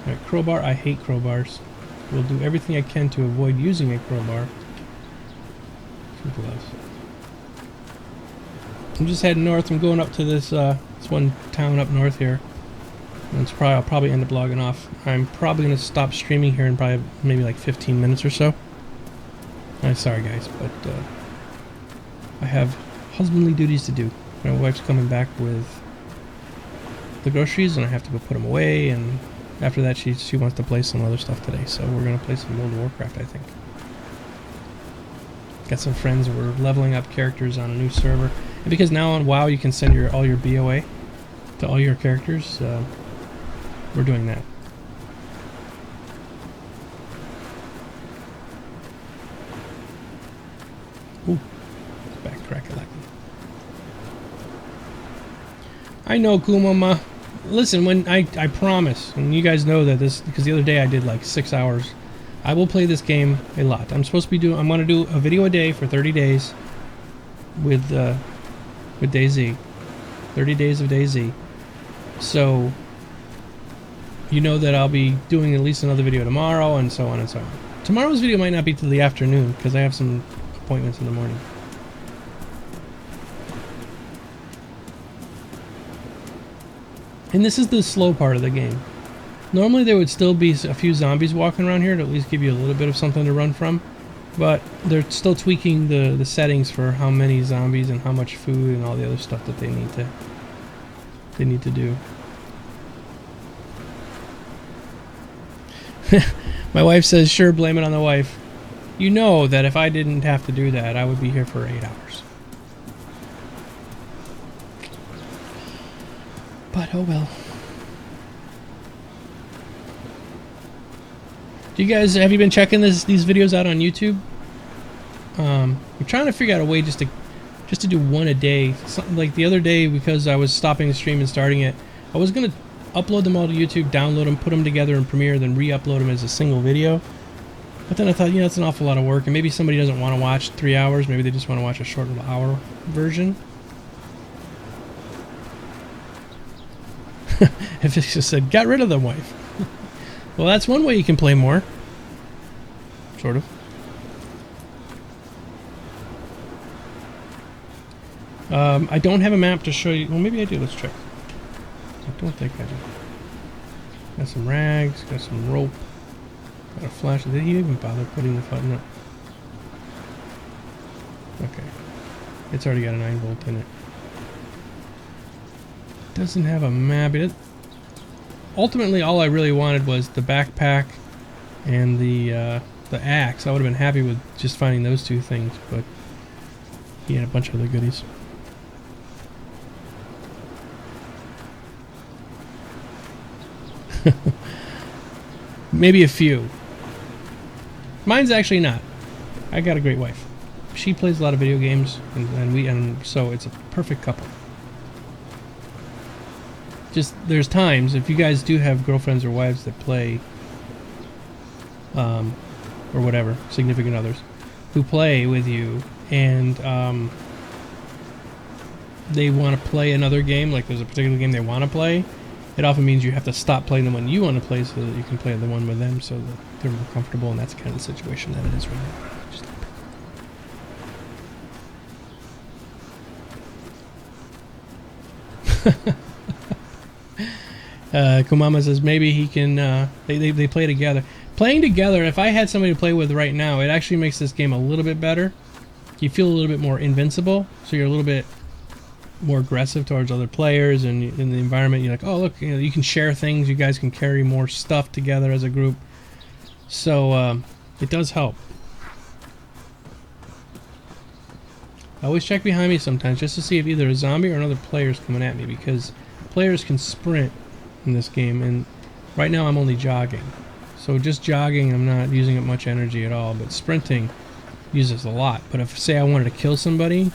Alright, crowbar. I hate crowbars. We'll do everything I can to avoid using a crowbar. Gloves. I'm just heading north. I'm going up to this one town up north here. And I'll probably end up logging off. I'm probably going to stop streaming here in probably maybe like 15 minutes or so. I'm sorry guys, but I have husbandly duties to do. My wife's coming back with the groceries and I have to go put them away, and after that she wants to play some other stuff today, so we're going to play some World of Warcraft, I think. Got some friends, we're leveling up characters on a new server. And because now on WoW you can send all your BOA to all your characters, we're doing that. Ooh, back crack-a-lack. I know, Kumama. Listen, when I promise, and you guys know that this, because the other day I did like 6 hours. I will play this game a lot. I'm supposed to be doing. I'm going to do a video a day for 30 days with DayZ. 30 days of DayZ. So you know that I'll be doing at least another video tomorrow, and so on and so on. Tomorrow's video might not be till the afternoon because I have some appointments in the morning. And this is the slow part of the game. Normally there would still be a few zombies walking around here to at least give you a little bit of something to run from. But they're still tweaking the settings for how many zombies and how much food and all the other stuff that they need to do. My wife says, sure, blame it on the wife. You know that if I didn't have to do that, I would be here for 8 hours. But oh well. Do you guys, have you been checking these videos out on YouTube? I'm trying to figure out a way just to do one a day. Something like the other day, because I was stopping the stream and starting it, I was gonna upload them all to YouTube, download them, put them together in Premiere, then re-upload them as a single video. But then I thought, it's an awful lot of work, and maybe somebody doesn't want to watch 3 hours. Maybe they just want to watch a short little hour version. If it just said, got rid of them, wife. Well, that's one way you can play more. Sort of. I don't have a map to show you. Well, maybe I do. Let's check. don't think I do. Got some rags, got some rope, got a flashlight. Did he even bother putting the button up? Okay. It's already got a 9-volt in it. Doesn't have a map. Ultimately, all I really wanted was the backpack and the axe. I would have been happy with just finding those two things, but he had a bunch of other goodies. Maybe a few. Mine's actually not. I got a great wife. She plays a lot of video games, and so it's a perfect couple. Just there's times if you guys do have girlfriends or wives that play, or whatever, significant others, who play with you, and they want to play another game, like there's a particular game they want to play. It often means you have to stop playing the one you want to play so that you can play the one with them, so that they're more comfortable, and that's kind of the situation that it is right now. Kumama says maybe he can. They play together. Playing together. If I had somebody to play with right now, it actually makes this game a little bit better. You feel a little bit more invincible, so you're a little bit more aggressive towards other players, and in the environment you're like, oh look, you can share things, you guys can carry more stuff together as a group, so it does help. I always check behind me sometimes just to see if either a zombie or another player is coming at me, because players can sprint in this game, and right now I'm only jogging, so just jogging I'm not using up much energy at all, but sprinting uses a lot. But if, say, I wanted to kill somebody,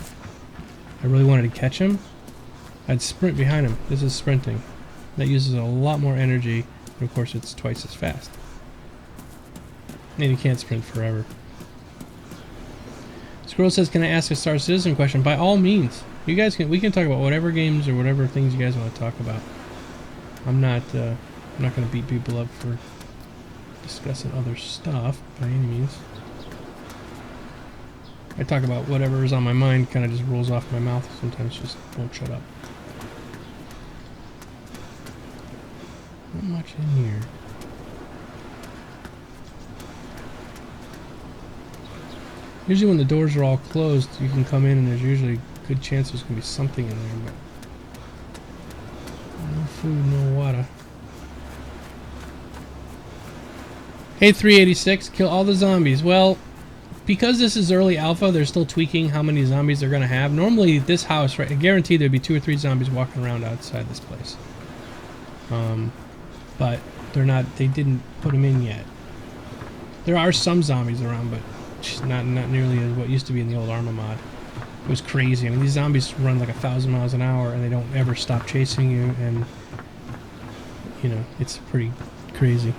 I really wanted to catch him, I'd sprint behind him. This is sprinting. That uses a lot more energy, and of course it's twice as fast. And you can't sprint forever. Squirrel says, can I ask a Star Citizen question? By all means. You guys can. We can talk about whatever games or whatever things you guys want to talk about. I'm not going to beat people up for discussing other stuff by any means. I talk about whatever is on my mind, kind of just rolls off my mouth. Sometimes just won't shut up. Not much in here. Usually when the doors are all closed, you can come in and there's usually a good chance there's going to be something in there, but no food, no water. Hey 386, kill all the zombies. Well, because this is early alpha, they're still tweaking how many zombies they're going to have. Normally, this house, right, I guarantee there'd be 2 or 3 zombies walking around outside this place. But they're not. They didn't put them in yet. There are some zombies around, but just not nearly as what used to be in the old Arma mod. It was crazy. I mean, these zombies run like 1,000 miles an hour, and they don't ever stop chasing you. And you know, it's pretty crazy.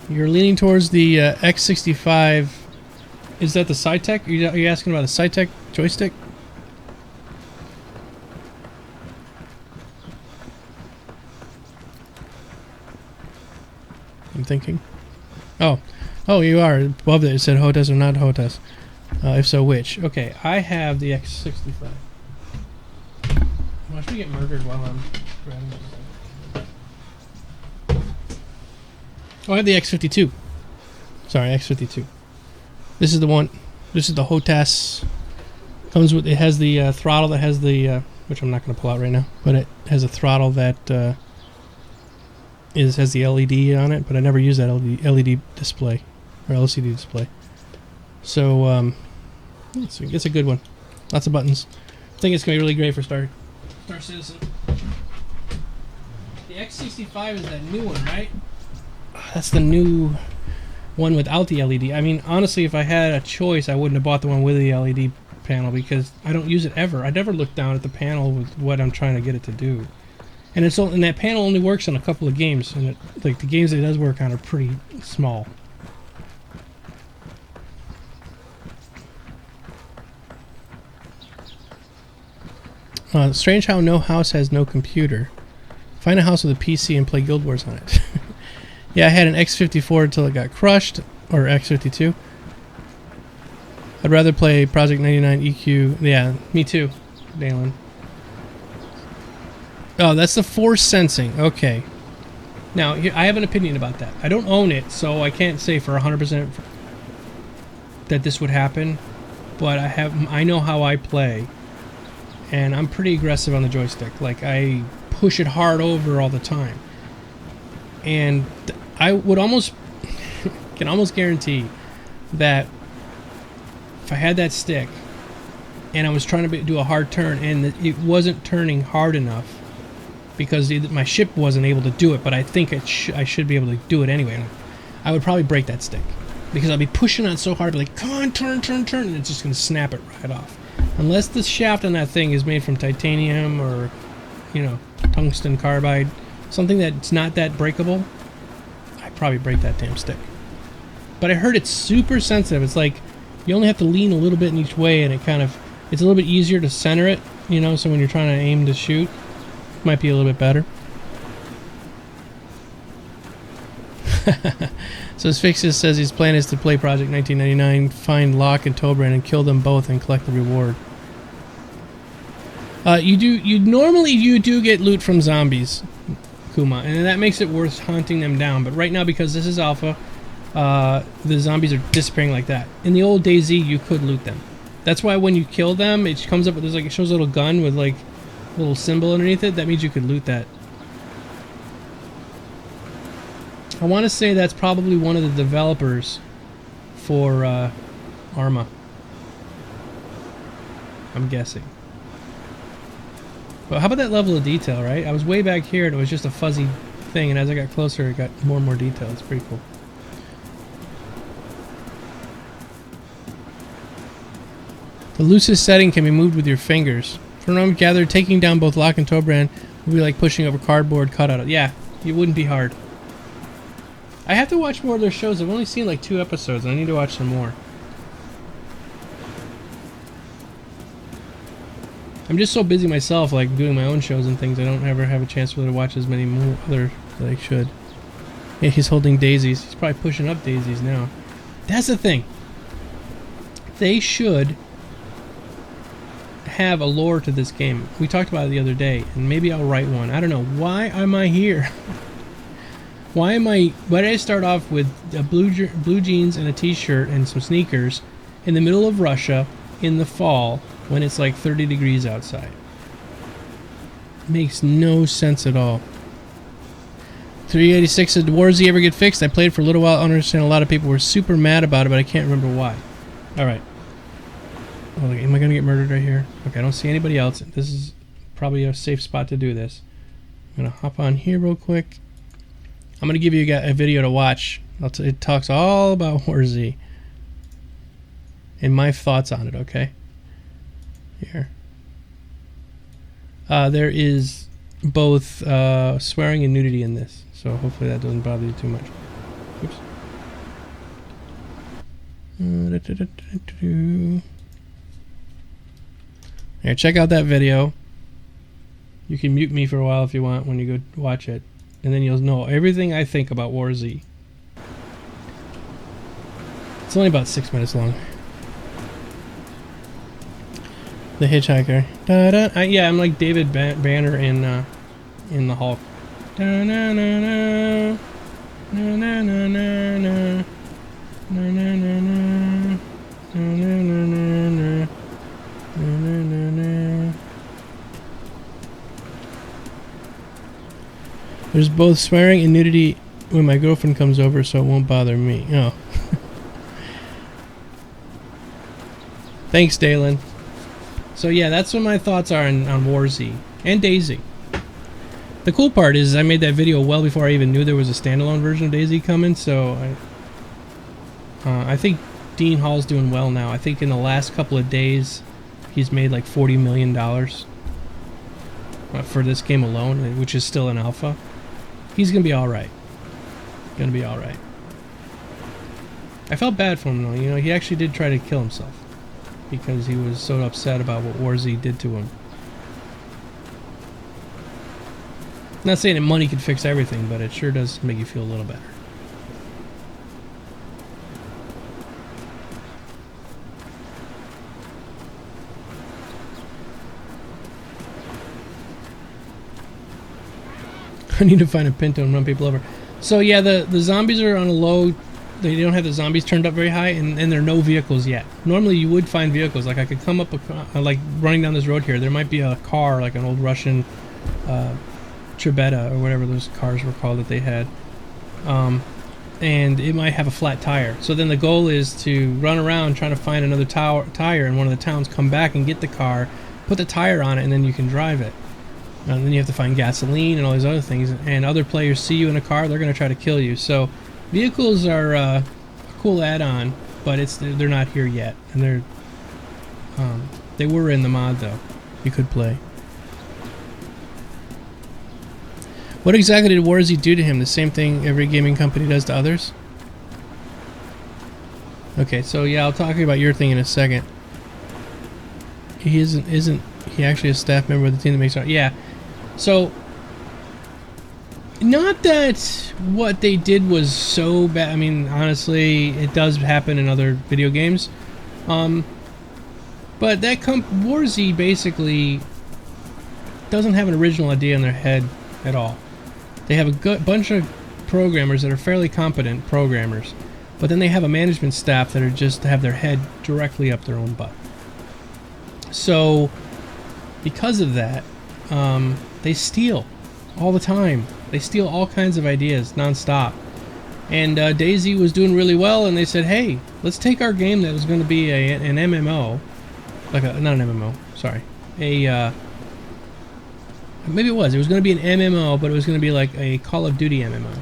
You're leaning towards the X65. Is that the SciTech? Are you asking about the SciTech joystick? I'm thinking. Oh, you are. Above it, it said HOTAS or not HOTAS. If so, which? Okay, I have the X65. Watch me get murdered while I'm grabbing this. Oh, I have the X52. Sorry, X52. This is the one. This is the HOTAS. Comes with. It has the throttle that has the. Which I'm not going to pull out right now, but it has a throttle that has the LED on it. But I never use that LED display or LCD display. So it's a good one. Lots of buttons. I think it's going to be really great for Star Citizen. The X65 is that new one, right? That's the new one without the LED. I mean, honestly, if I had a choice, I wouldn't have bought the one with the LED panel because I don't use it ever. I never look down at the panel with what I'm trying to get it to do. And that panel only works on a couple of games, and like the games that it does work on are pretty small. Strange how no house has no computer. Find a house with a PC and play Guild Wars on it. Yeah, I had an X54 until it got crushed, or X52. I'd rather play Project 99 EQ. Yeah, me too, Dalen. Oh, that's the force sensing. Okay. Now, I have an opinion about that. I don't own it, so I can't say for 100% that this would happen. But I know how I play, and I'm pretty aggressive on the joystick. Like, I push it hard over all the time. And I would almost, can almost guarantee that if I had that stick, and I was trying to do a hard turn, and it wasn't turning hard enough, because my ship wasn't able to do it, but I think I should be able to do it anyway. I would probably break that stick, because I'd be pushing on so hard, like, come on, turn, and it's just going to snap it right off. Unless the shaft on that thing is made from titanium or, you know, tungsten carbide, something that's not that breakable, I'd probably break that damn stick. But I heard it's super sensitive. It's like you only have to lean a little bit in each way, and it's a little bit easier to center it, you know, so when you're trying to aim to shoot, it might be a little bit better. So Asphyxius says his plan is to play Project 1999, find Locke and Tobran, and kill them both and collect the reward. You normally do get loot from zombies, Kuma, and that makes it worth hunting them down. But right now, because this is alpha, the zombies are disappearing like that. In the old DayZ, you could loot them. That's why when you kill them, it comes up with it shows a little gun with like a little symbol underneath it. That means you could loot that. I want to say that's probably one of the developers for Arma. I'm guessing. But how about that level of detail, right? I was way back here and it was just a fuzzy thing, and as I got closer, it got more and more detail. It's pretty cool. The loosest setting can be moved with your fingers. From what I'm gathered, taking down both Locke and Tobran would be like pushing over cardboard cutout. Yeah, it wouldn't be hard. I have to watch more of their shows. I've only seen like 2 episodes, and I need to watch some more. I'm just so busy myself, like doing my own shows and things, I don't ever have a chance really to watch as many more other that I should. Yeah, he's holding daisies. He's probably pushing up daisies now. That's the thing. They should have a lore to this game. We talked about it the other day, and maybe I'll write one. I don't know. Why am I here? Why did I start off with a blue jeans and a t-shirt and some sneakers in the middle of Russia in the fall when it's like 30 degrees outside? Makes no sense at all. 386 said, did DayZ ever get fixed? I played for a little while. I understand a lot of people were super mad about it, but I can't remember why. Alright. Oh, am I going to get murdered right here? Okay, I don't see anybody else. This is probably a safe spot to do this. I'm going to hop on here real quick. I'm going to give you a video to watch. It talks all about DayZ and my thoughts on it, okay? Here. There is both swearing and nudity in this, so hopefully that doesn't bother you too much. Oops. Here, check out that video. You can mute me for a while if you want when you go watch it. And then you'll know everything I think about DayZ. It's only about 6 minutes long. The Hitchhiker. Da-da. Yeah, I'm like David Banner in the Hulk. Da-na-na-na. Na-na-na-na-na. Na-na-na-na. Na-na-na-na-na. Na-na-na-na. There's both swearing and nudity when my girlfriend comes over, so it won't bother me. Oh. Thanks, Dalen. So yeah, that's what my thoughts are on DayZ and DayZ. The cool part is I made that video well before I even knew there was a standalone version of DayZ coming, so I think Dean Hall's doing well now. I think in the last couple of days he's made like $40 million for this game alone, which is still an alpha. He's gonna be alright. Gonna be alright. I felt bad for him though, you know, he actually did try to kill himself because he was so upset about what DayZ did to him. Not saying that money could fix everything, but it sure does make you feel a little better. I need to find a Pinto and run people over. So yeah, the zombies are on a low. They don't have the zombies turned up very high, and there are no vehicles yet. Normally you would find vehicles. Like I could come up, like running down this road here, there might be a car, like an old Russian Trebetta or whatever those cars were called that they had. And it might have a flat tire. So then the goal is to run around trying to find another tire in one of the towns, come back and get the car, put the tire on it, and then you can drive it. And then you have to find gasoline and all these other things. And other players see you in a car, they're going to try to kill you. So vehicles are a cool add-on, but they're not here yet. And they were in the mod though. You could play. What exactly did Warzy do to him? The same thing every gaming company does to others? Okay, so yeah, I'll talk about your thing in a second. He isn't he actually a staff member of the team that makes art? Yeah. So, not that what they did was so bad. I mean, honestly, it does happen in other video games. But that Warzy basically doesn't have an original idea in their head at all. They have a good bunch of programmers that are fairly competent programmers, but then they have a management staff that are just have their head directly up their own butt. So, because of that, they steal all the time. They steal all kinds of ideas nonstop. And DayZ was doing really well, and they said, "Hey, let's take our game that was going to be an MMO, not an MMO, sorry, maybe it was going to be an MMO, but it was going to be like a Call of Duty MMO."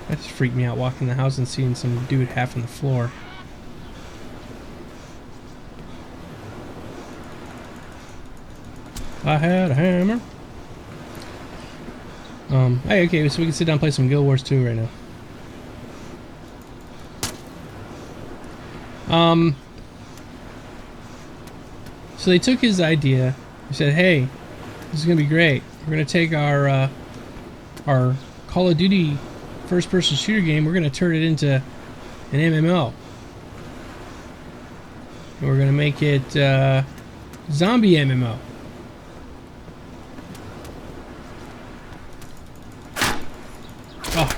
That just freaked me out, walking in the house and seeing some dude half on the floor. I had a hammer. Hey, okay, so we can sit down and play some Guild Wars 2 right now. So they took his idea. They said, "Hey, this is gonna be great. We're gonna take our Call of Duty first-person shooter game. We're gonna turn it into an MMO. And we're gonna make it zombie MMO." Oh,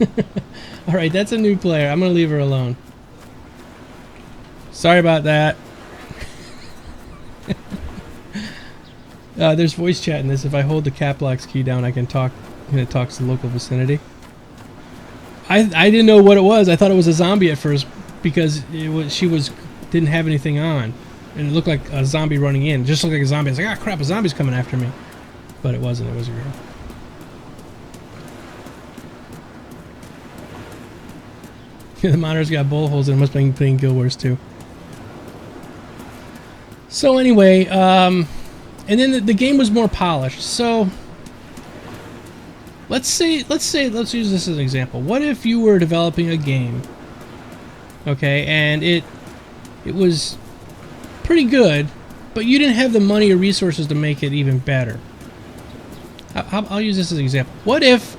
jeez. Alright, that's a new player. I'm gonna leave her alone. Sorry about that. There's voice chat in this. If I hold the cap locks key down, I can talk, and it talks to the local vicinity. I didn't know what it was. I thought it was a zombie at first because she didn't have anything on. And it looked like a zombie running in. It just looked like a zombie. I was like, ah, crap, a zombie's coming after me. But it wasn't. It was a girl. The monitor's got bullet holes in it. Must be playing Guild Wars 2. So anyway, and then the game was more polished. So let's use this as an example. What if you were developing a game, okay, and it was pretty good, but you didn't have the money or resources to make it even better? I'll use this as an example. What if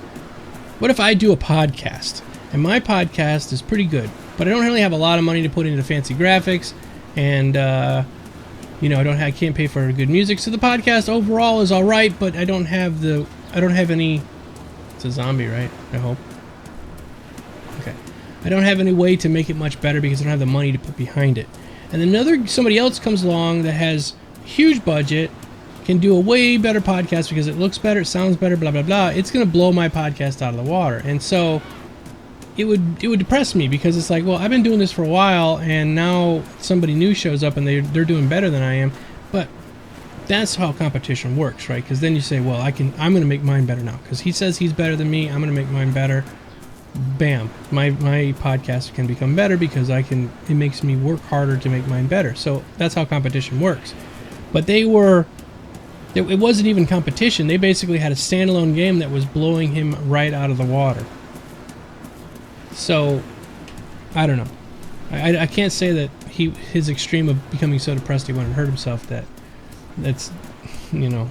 I do a podcast, and my podcast is pretty good, but I don't really have a lot of money to put into fancy graphics, and you know, I can't pay for good music, so the podcast overall is all right, but I don't have any. It's a zombie, right? I hope. Okay. I don't have any way to make it much better because I don't have the money to put behind it. And then somebody else comes along that has a huge budget, can do a way better podcast because it looks better, it sounds better, blah blah blah. It's gonna blow my podcast out of the water, and so it would depress me because it's like, well, I've been doing this for a while, and now somebody new shows up and they're doing better than I am. But that's how competition works, right? Because then you say, well, I'm gonna make mine better now because he says he's better than me. I'm gonna make mine better. Bam, my podcast can become better because it makes me work harder to make mine better. So that's how competition works. But it wasn't even competition. They basically had a standalone game that was blowing him right out of the water. So I don't know. I can't say that his extreme of becoming so depressed he went and hurt himself, that's, you know,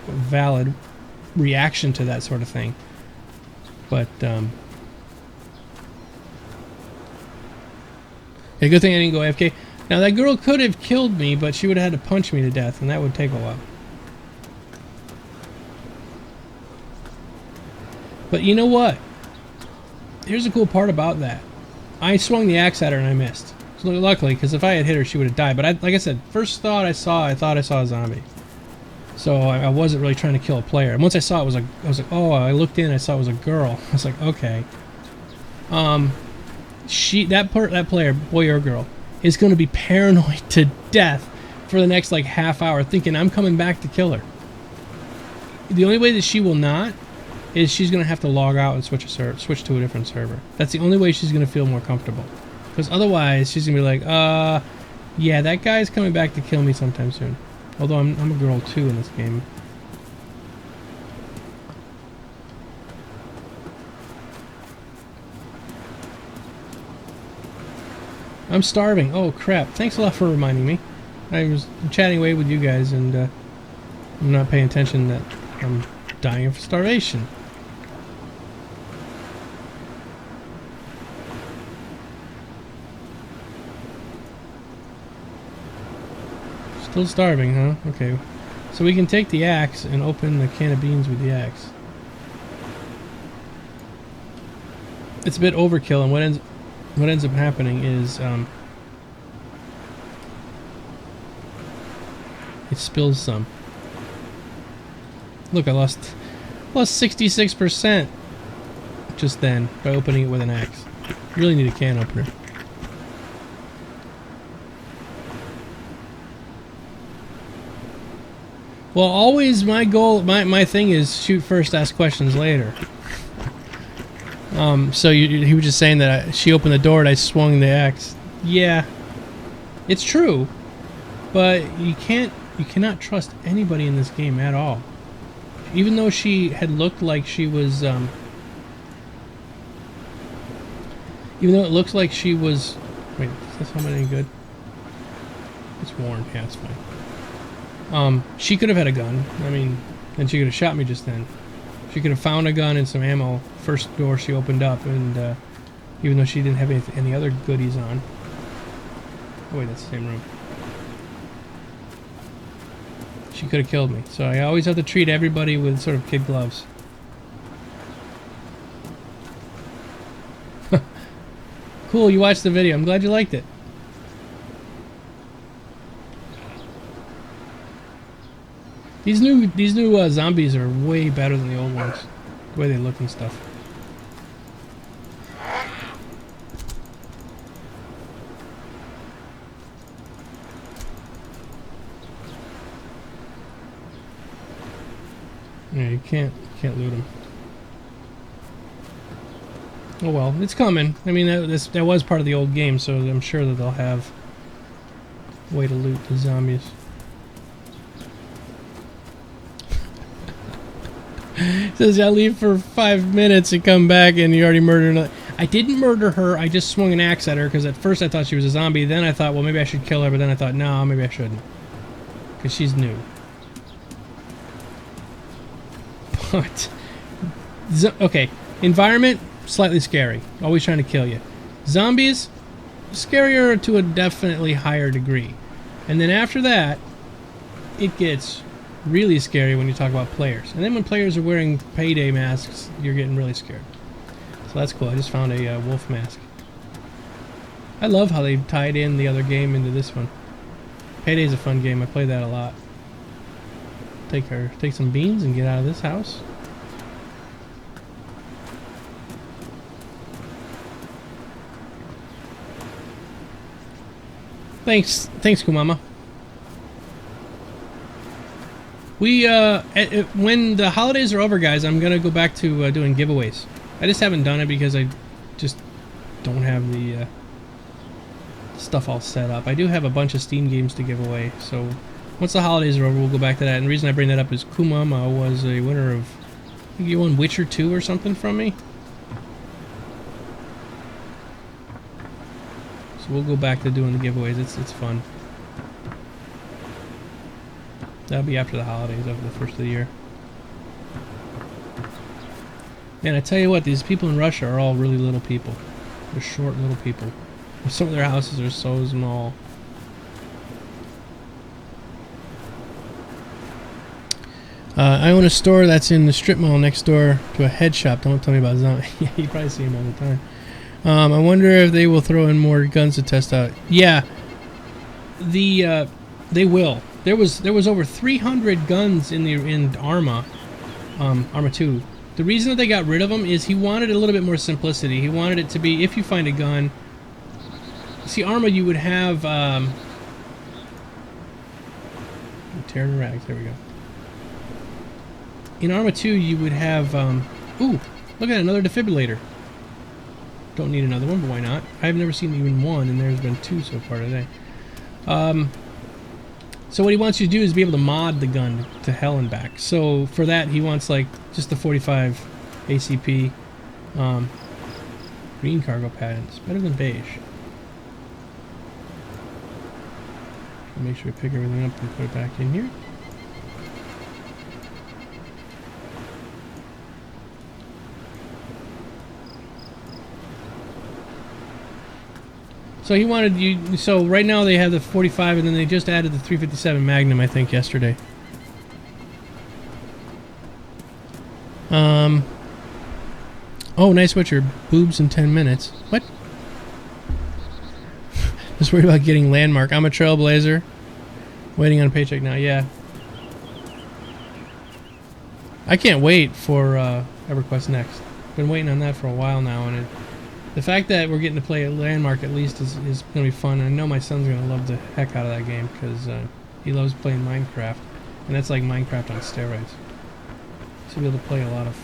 a valid reaction to that sort of thing. But yeah, good thing I didn't go AFK. Now that girl could have killed me, but she would have had to punch me to death, and that would take a while. But you know what? Here's the cool part about that. I swung the axe at her and I missed. So luckily, because if I had hit her, she would have died. But like I said, first thought I thought I saw a zombie. So I wasn't really trying to kill a player. And once I saw it, I was like, oh, I looked in, I saw it was a girl. I was like, okay. That player, boy or girl, is going to be paranoid to death for the next like half hour, thinking I'm coming back to kill her. The only way that she will not is she's going to have to log out and switch to a different server. That's the only way she's going to feel more comfortable. Because otherwise, she's going to be like, yeah, that guy's coming back to kill me sometime soon. Although I'm a girl too in this game. I'm starving. Oh crap. Thanks a lot for reminding me. I was chatting away with you guys and I'm not paying attention that I'm dying of starvation. Still starving, huh? Okay. So we can take the axe and open the can of beans with the axe. It's a bit overkill, and what ends up happening is it spills some. Look, I lost 66% just then by opening it with an axe. Really need a can opener. Well, always my goal, my thing is shoot first, ask questions later. So he was just saying that she opened the door and I swung the axe. Yeah, it's true, but you cannot trust anybody in this game at all. Even though she had looked like she was, even though it looks like she was, wait, is this helmet any good? It's worn, yeah, it's fine. She could have had a gun. I mean, and she could have shot me just then. She could have found a gun and some ammo first door she opened up, and even though she didn't have any other goodies on. Oh wait, that's the same room. She could have killed me. So I always have to treat everybody with sort of kid gloves. Cool, you watched the video. I'm glad you liked it. These new zombies are way better than the old ones. The way they look and stuff. Yeah, you can't loot them. Oh well, it's coming. I mean, that was part of the old game, so I'm sure that they'll have a way to loot the zombies. Says I leave for 5 minutes and come back and you already murdered her. I didn't murder her, I just swung an axe at her because at first I thought she was a zombie, then I thought, well, maybe I should kill her, but then I thought, no, maybe I shouldn't. Because she's new. But, okay, environment, slightly scary. Always trying to kill you. Zombies, scarier to a definitely higher degree. And then after that, it gets really scary when you talk about players. And then when players are wearing payday masks, you're getting really scared. So that's cool. I just found a wolf mask. I love how they tied in the other game into this one. Payday's a fun game. I play that a lot. Take some beans and get out of this house. Thanks, Kumama. We, when the holidays are over, guys, I'm gonna go back to doing giveaways. I just haven't done it because I just don't have the stuff all set up. I do have a bunch of Steam games to give away, so once the holidays are over, we'll go back to that. And the reason I bring that up is Kumama was a winner of, I think you won Witcher 2 or something from me. So we'll go back to doing the giveaways. It's fun. That'll be after the holidays, over the first of the year. Man, I tell you what, these people in Russia are all really little people. They're short little people. Some of their houses are so small. I own a store that's in the strip mall next door to a head shop. Don't tell me about zombie. Yeah, you probably see them all the time. I wonder if they will throw in more guns to test out. Yeah, they will. There was over 300 guns in Arma, Arma 2. The reason that they got rid of them is he wanted a little bit more simplicity. He wanted it to be, if you find a gun. See, Arma, you would have tear to rags. There we go. In Arma 2, you would have ooh, look at another defibrillator. Don't need another one, but why not? I've never seen even one, and there's been 2 so far today. So what he wants you to do is be able to mod the gun to hell and back. So for that, he wants like just the 45 ACP, green cargo patents, better than beige. Make sure we pick everything up and put it back in here. So he wanted you. So right now they have the 45, and then they just added the 357 Magnum, I think, yesterday. Oh, nice switcher. Boobs in 10 minutes. What? Just worried about getting landmark. I'm a trailblazer. Waiting on a paycheck now. Yeah. I can't wait for EverQuest Next. Been waiting on that for a while now, and the fact that we're getting to play a landmark at least is going to be fun. I know my son's going to love the heck out of that game because he loves playing Minecraft, and that's like Minecraft on steroids. So he'll be able to play a lot of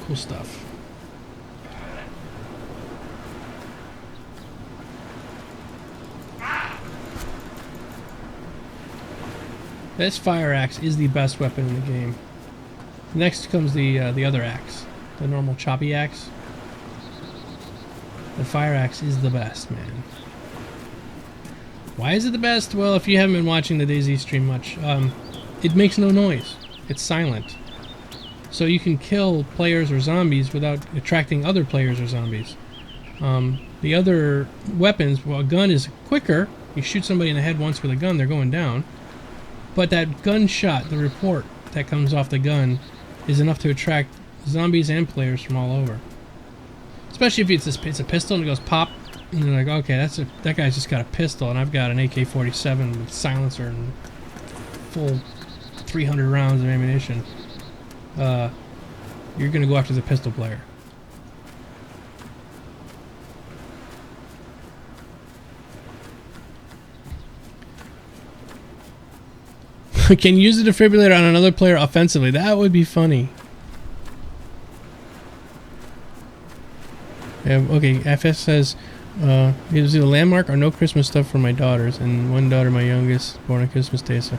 cool stuff. This fire axe is the best weapon in the game. Next comes the other axe, the normal choppy axe. The fire axe is the best, man. Why is it the best? Well, if you haven't been watching the DayZ stream much, it makes no noise. It's silent. So you can kill players or zombies without attracting other players or zombies. The other weapons, well, a gun is quicker. You shoot somebody in the head once with a gun, they're going down. But that gunshot, the report that comes off the gun, is enough to attract zombies and players from all over. Especially if it's a pistol and it goes pop, and they're like, okay, that guy's just got a pistol, and I've got an AK-47 with silencer and full 300 rounds of ammunition. You're gonna go after the pistol player. Can use the defibrillator on another player offensively. That would be funny. Yeah, okay, FS says it was either landmark or no Christmas stuff for my daughters, and one daughter, my youngest, born on Christmas Day. So,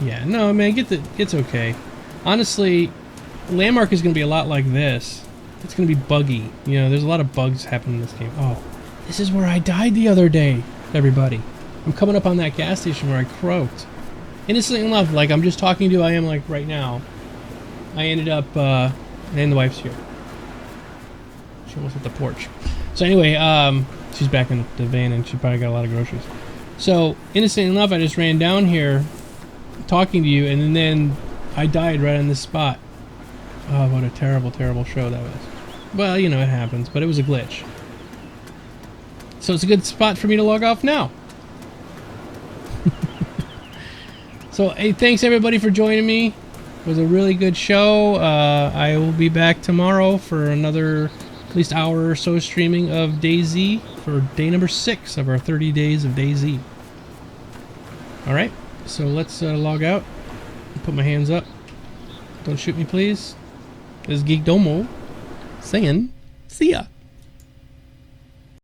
yeah, no, man, it's okay. Honestly, landmark is gonna be a lot like this. It's gonna be buggy. You know, there's a lot of bugs happening in this game. Oh, this is where I died the other day, everybody. I'm coming up on that gas station where I croaked. Innocently enough, like I'm just talking to you, I am like right now. I ended up, and the wife's here. She almost hit the porch. So anyway, she's back in the van and she probably got a lot of groceries. So, innocently enough, I just ran down here talking to you, and then I died right on this spot. Oh, what a terrible, terrible show that was. Well, you know, it happens, but it was a glitch. So it's a good spot for me to log off now. So, hey, thanks everybody for joining me. It was a really good show. I will be back tomorrow for another at least hour or so streaming of DayZ for day number 6 of our 30 days of DayZ. Alright, so let's log out. Put my hands up. Don't shoot me, please. This is Geekdomo saying, see ya.